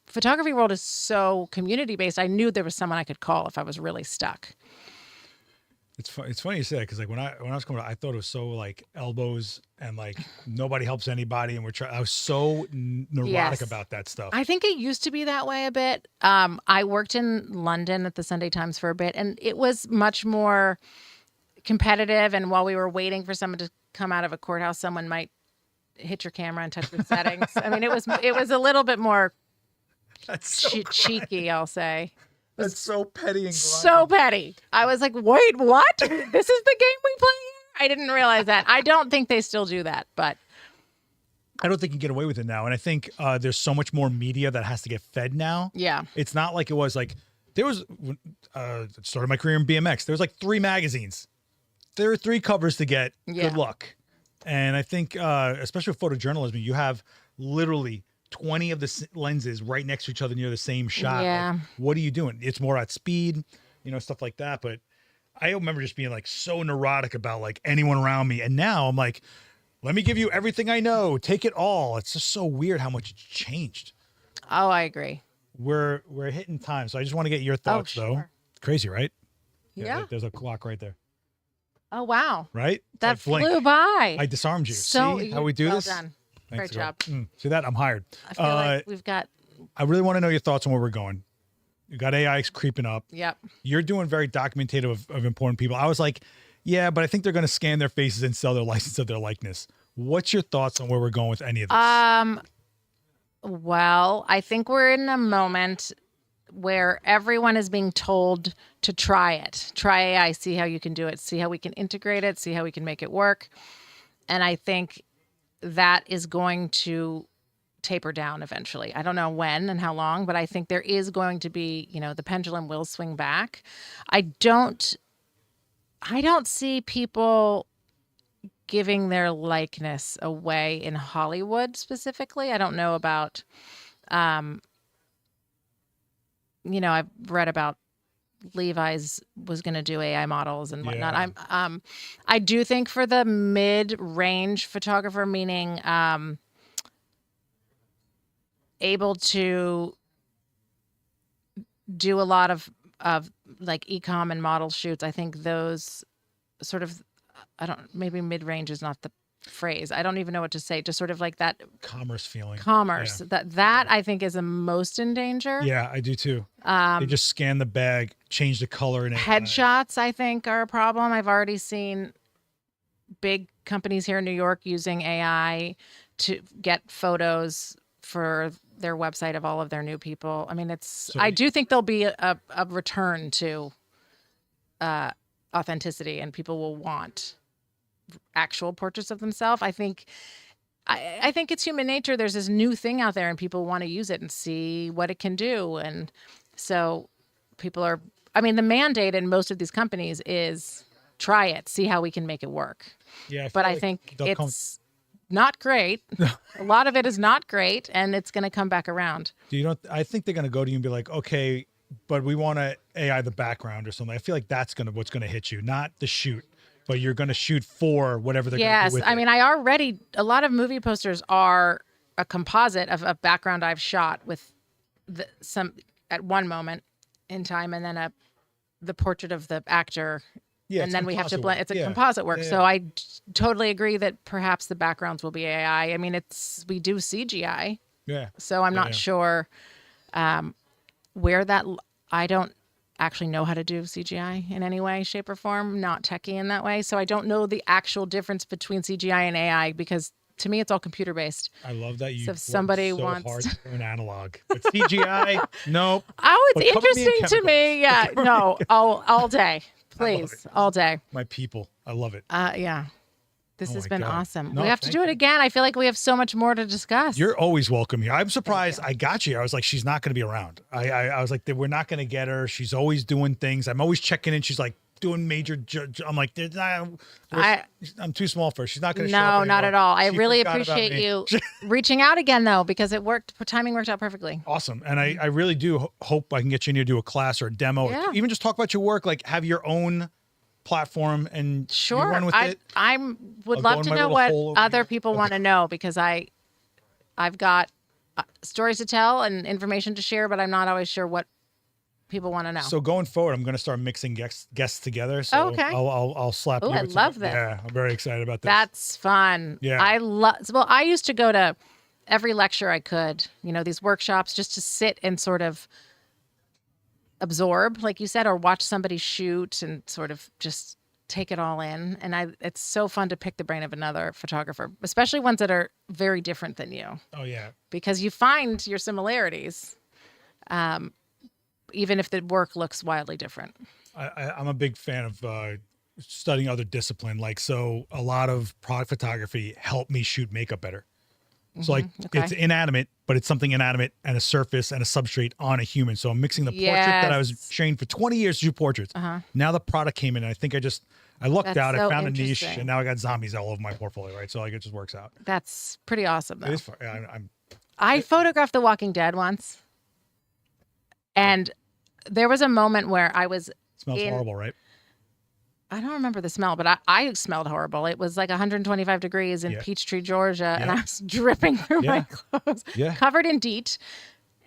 Speaker 1: photography world is so community based. I knew there was someone I could call if I was really stuck.
Speaker 2: It's funny you say that, because like when I was coming out, I thought it was so like elbows and like nobody helps anybody, and I was so neurotic about that stuff.
Speaker 1: I think it used to be that way a bit. I worked in London at the Sunday Times for a bit, and it was much more competitive. And while we were waiting for someone to come out of a courthouse, someone might hit your camera and touch the settings. I mean, it was a little bit more cheeky, I'll say.
Speaker 2: That's so petty and grimy.
Speaker 1: So petty. I was like, wait, what? This is the game we play here? I didn't realize that. I don't think they still do that, but
Speaker 2: I don't think you can get away with it now. And I think there's so much more media that has to get fed now.
Speaker 1: Yeah.
Speaker 2: It's not like it was like, there was, started my career in BMX. There was like 3 magazines. There are 3 covers to get.
Speaker 1: Yeah.
Speaker 2: Good luck. And I think, especially with photojournalism, you have literally 20 of the lenses right next to each other near the same shot.
Speaker 1: Yeah.
Speaker 2: Like, what are you doing? It's more at speed, stuff like that. But I remember just being like so neurotic about like anyone around me. And now I'm like, let me give you everything I know. Take it all. It's just so weird how much it's changed.
Speaker 1: Oh, I agree.
Speaker 2: We're hitting time. So I just want to get your thoughts though. It's crazy, right?
Speaker 1: Yeah.
Speaker 2: There's a clock right there.
Speaker 1: Oh, wow.
Speaker 2: Right? It's
Speaker 1: that
Speaker 2: like blink.
Speaker 1: flew by.
Speaker 2: I disarmed you.
Speaker 1: So
Speaker 2: see how we do
Speaker 1: well
Speaker 2: this?
Speaker 1: Done.
Speaker 2: Thanks,
Speaker 1: Great job.
Speaker 2: See that? I'm hired.
Speaker 1: I feel like we've got.
Speaker 2: I really want to know your thoughts on where we're going. You got AI creeping up.
Speaker 1: Yep.
Speaker 2: You're doing very documentative of important people. I was like, yeah, but I think they're going to scan their faces and sell their license of their likeness. What's your thoughts on where we're going with any of this?
Speaker 1: Well, I think we're in a moment where everyone is being told to try it. Try AI, see how you can do it, see how we can integrate it, see how we can make it work. And I think that is going to taper down eventually. I don't know when and how long, but I think there is going to be, the pendulum will swing back. I don't see people giving their likeness away in Hollywood specifically. I don't know about, I've read about Levi's was going to do AI models and whatnot.
Speaker 2: Yeah.
Speaker 1: I do think for the mid-range photographer, meaning able to do a lot of like e-com and model shoots, I think those sort of, maybe mid-range is not the phrase. I don't even know what to say. Just sort of like that
Speaker 2: commerce feeling.
Speaker 1: Commerce.
Speaker 2: Yeah.
Speaker 1: That I think is the most in danger.
Speaker 2: Yeah, I do too. They just scan the bag, change the color, and
Speaker 1: headshots I think are a problem. I've already seen big companies here in New York using AI to get photos for their website of all of their new people. I mean, I do think there'll be a return to authenticity, and people will want actual portraits of themselves. I think it's human nature. There's this new thing out there and people want to use it and see what it can do. And so the mandate in most of these companies is try it, see how we can make it work.
Speaker 2: Yeah.
Speaker 1: But I think it's not great. A lot of it is not great, and it's going to come back around.
Speaker 2: I think they're going to go to you and be like, okay, but we want to AI the background or something. I feel like that's what's going to hit you, not the shoot. But you're going to shoot for whatever they're going to do with it.
Speaker 1: Yes. A lot of movie posters are a composite of a background I've shot with some at one moment in time, and then the portrait of the actor. Yeah, and then we have to blend. It's a composite work. Yeah. So I totally agree that perhaps the backgrounds will be AI. I mean, we do CGI.
Speaker 2: Yeah.
Speaker 1: So I'm not sure where that. I don't actually know how to do CGI in any way, shape, or form. Not techie in that way. So I don't know the actual difference between CGI and AI, because to me it's all computer based.
Speaker 2: I love that you.
Speaker 1: So if somebody wants
Speaker 2: hard to learn analog, but CGI, nope.
Speaker 1: Oh, it's interesting to me. Yeah, no, all day, please, all day.
Speaker 2: My people, I love it.
Speaker 1: Yeah. This
Speaker 2: Oh
Speaker 1: has
Speaker 2: my
Speaker 1: been
Speaker 2: God.
Speaker 1: awesome.
Speaker 2: No,
Speaker 1: We have to
Speaker 2: thank
Speaker 1: do it
Speaker 2: you.
Speaker 1: again. I feel like we have so much more to discuss.
Speaker 2: You're always welcome here. I'm surprised
Speaker 1: you.
Speaker 2: I got you. I was like, she's not going to be around. I was like, we're not going to get her. She's always doing things. I'm always checking in. She's like doing major. I'm like, I'm too small for her. She's not going to show up
Speaker 1: No,
Speaker 2: anymore.
Speaker 1: not at all. I
Speaker 2: She
Speaker 1: really
Speaker 2: forgot about
Speaker 1: appreciate
Speaker 2: me.
Speaker 1: you reaching out again, though, because timing worked out perfectly.
Speaker 2: Awesome. And I really do hope I can get you in here to do a class or a demo,
Speaker 1: Yeah.
Speaker 2: or even just talk about your work, like have your own platform and you
Speaker 1: Sure.
Speaker 2: run with it.
Speaker 1: I would
Speaker 2: I'll go
Speaker 1: love
Speaker 2: in
Speaker 1: to
Speaker 2: my
Speaker 1: know
Speaker 2: little
Speaker 1: what
Speaker 2: hole over
Speaker 1: other
Speaker 2: here.
Speaker 1: people want to know, because I've got stories to tell and information to share, but I'm not always sure what people want to know.
Speaker 2: So going forward, I'm going to start mixing guests together. So
Speaker 1: Okay.
Speaker 2: I'll slap
Speaker 1: Ooh,
Speaker 2: you.
Speaker 1: I
Speaker 2: with
Speaker 1: love
Speaker 2: some-
Speaker 1: this.
Speaker 2: Yeah, I'm very excited about this.
Speaker 1: That's fun.
Speaker 2: Yeah.
Speaker 1: I used to go to every lecture I could, these workshops, just to sit and sort of absorb, like you said, or watch somebody shoot and sort of just take it all in. And it's so fun to pick the brain of another photographer, especially ones that are very different than you,
Speaker 2: Oh yeah.
Speaker 1: because you find your similarities, even if the work looks wildly different.
Speaker 2: I'm a big fan of studying other discipline. Like, so a lot of product photography helped me shoot makeup better. So like
Speaker 1: Okay.
Speaker 2: it's inanimate, but it's something inanimate and a surface and a substrate on a human. So I'm mixing the portrait that I was
Speaker 1: Yes.
Speaker 2: trained for 20 years to do portraits. Now the product came in and I think I lucked
Speaker 1: That's
Speaker 2: out. I
Speaker 1: so
Speaker 2: found a niche
Speaker 1: interesting.
Speaker 2: and now I got zombies all over my portfolio, right? So like it just works out.
Speaker 1: That's pretty awesome,
Speaker 2: It
Speaker 1: though.
Speaker 2: is fun. I'm
Speaker 1: I photographed The Walking Dead once, and there was a moment where I was
Speaker 2: smells
Speaker 1: in-
Speaker 2: horrible, right?
Speaker 1: I don't remember the smell, but I smelled horrible. It was like 125 degrees in
Speaker 2: Yeah.
Speaker 1: Peachtree, Georgia, and
Speaker 2: Yeah.
Speaker 1: I was dripping through my clothes,
Speaker 2: Yeah.
Speaker 1: covered in DEET.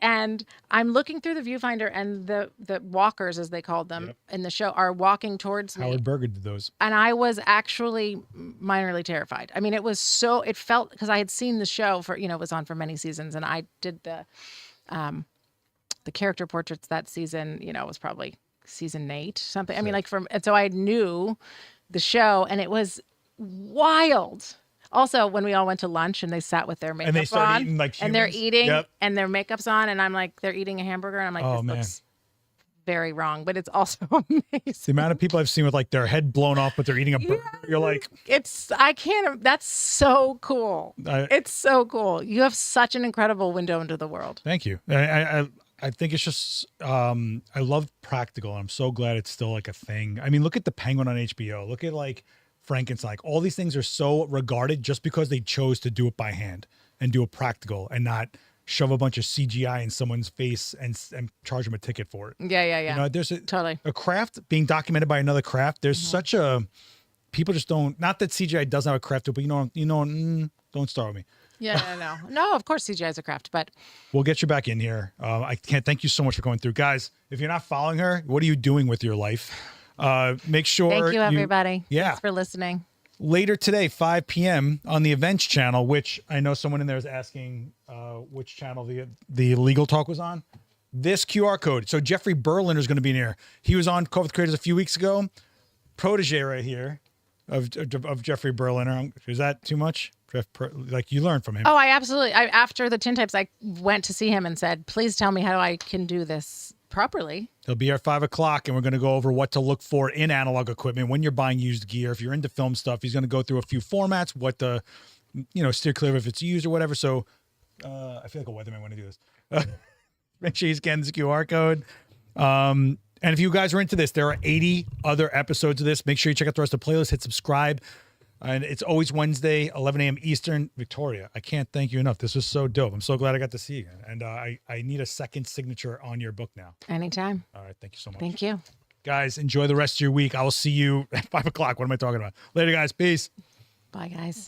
Speaker 1: And I'm looking through the viewfinder, and the walkers, as they called them
Speaker 2: Yep.
Speaker 1: in the show, are walking towards me.
Speaker 2: Howard Berger did those.
Speaker 1: And I was actually minorly terrified. I mean, it felt, because I had seen the show for, it was on for many seasons, and I did the character portraits that season, it was probably season 8, something. I mean, and so I knew the show, and it was wild. Also, when we all went to lunch and they sat with their makeup
Speaker 2: And they started
Speaker 1: on,
Speaker 2: eating like
Speaker 1: and they're
Speaker 2: humans.
Speaker 1: eating,
Speaker 2: Yep.
Speaker 1: and their makeup's on, and I'm like, they're eating a hamburger, and I'm like,
Speaker 2: Oh,
Speaker 1: this
Speaker 2: man.
Speaker 1: looks very wrong, but it's also amazing.
Speaker 2: The amount of people I've seen with like their head blown off, but they're eating a burger. You're like,
Speaker 1: That's so cool.
Speaker 2: I-
Speaker 1: It's so cool. You have such an incredible window into the world.
Speaker 2: thank you. I think it's just I love practical. I'm so glad it's still like a thing. I mean, look at the Penguin on HBO. Look at like Frankenstein. Like all these things are so regarded just because they chose to do it by hand and do it practical and not shove a bunch of CGI in someone's face and charge them a ticket for it.
Speaker 1: Yeah.
Speaker 2: There's
Speaker 1: Totally.
Speaker 2: a craft being documented by another craft. There's such a people just don't. Not that CGI doesn't have a craft to it, but don't start with me.
Speaker 1: No, of course CGI is a craft, but
Speaker 2: We'll get you back in here. I can't thank you so much for going through. Guys, if you're not following her, what are you doing with your life? Make sure
Speaker 1: thank you, everybody.
Speaker 2: Yeah.
Speaker 1: Thanks for listening.
Speaker 2: Later today, 5 p.m. on the events channel, which I know someone in there is asking which channel the legal talk was on. This QR code. So Jeffrey Berliner is going to be in here. He was on Coffee with Creators a few weeks ago. Protege right here of Jeffrey Berliner. Is that too much? Like you learned from him.
Speaker 1: Oh, after the tintypes, I went to see him and said, please tell me how I can do this properly.
Speaker 2: He'll be here at 5 o'clock, and we're going to go over what to look for in analog equipment when you're buying used gear. If you're into film stuff, he's going to go through a few formats, what the, steer clear of if it's used or whatever. So I feel like a weatherman when I do this. Make sure he's getting this QR code. And if you guys are into this, there are 80 other episodes of this. Make sure you check out the rest of the playlist, hit subscribe. And it's always Wednesday, 11 a.m. Eastern. Victoria, I can't thank you enough. This was so dope. I'm so glad I got to see you. And I need a second signature on your book now.
Speaker 1: Anytime.
Speaker 2: All right. Thank you so much.
Speaker 1: Thank you.
Speaker 2: Guys, enjoy the rest of your week. I will see you at 5 o'clock. What am I talking about? Later, guys. Peace.
Speaker 1: Bye, guys.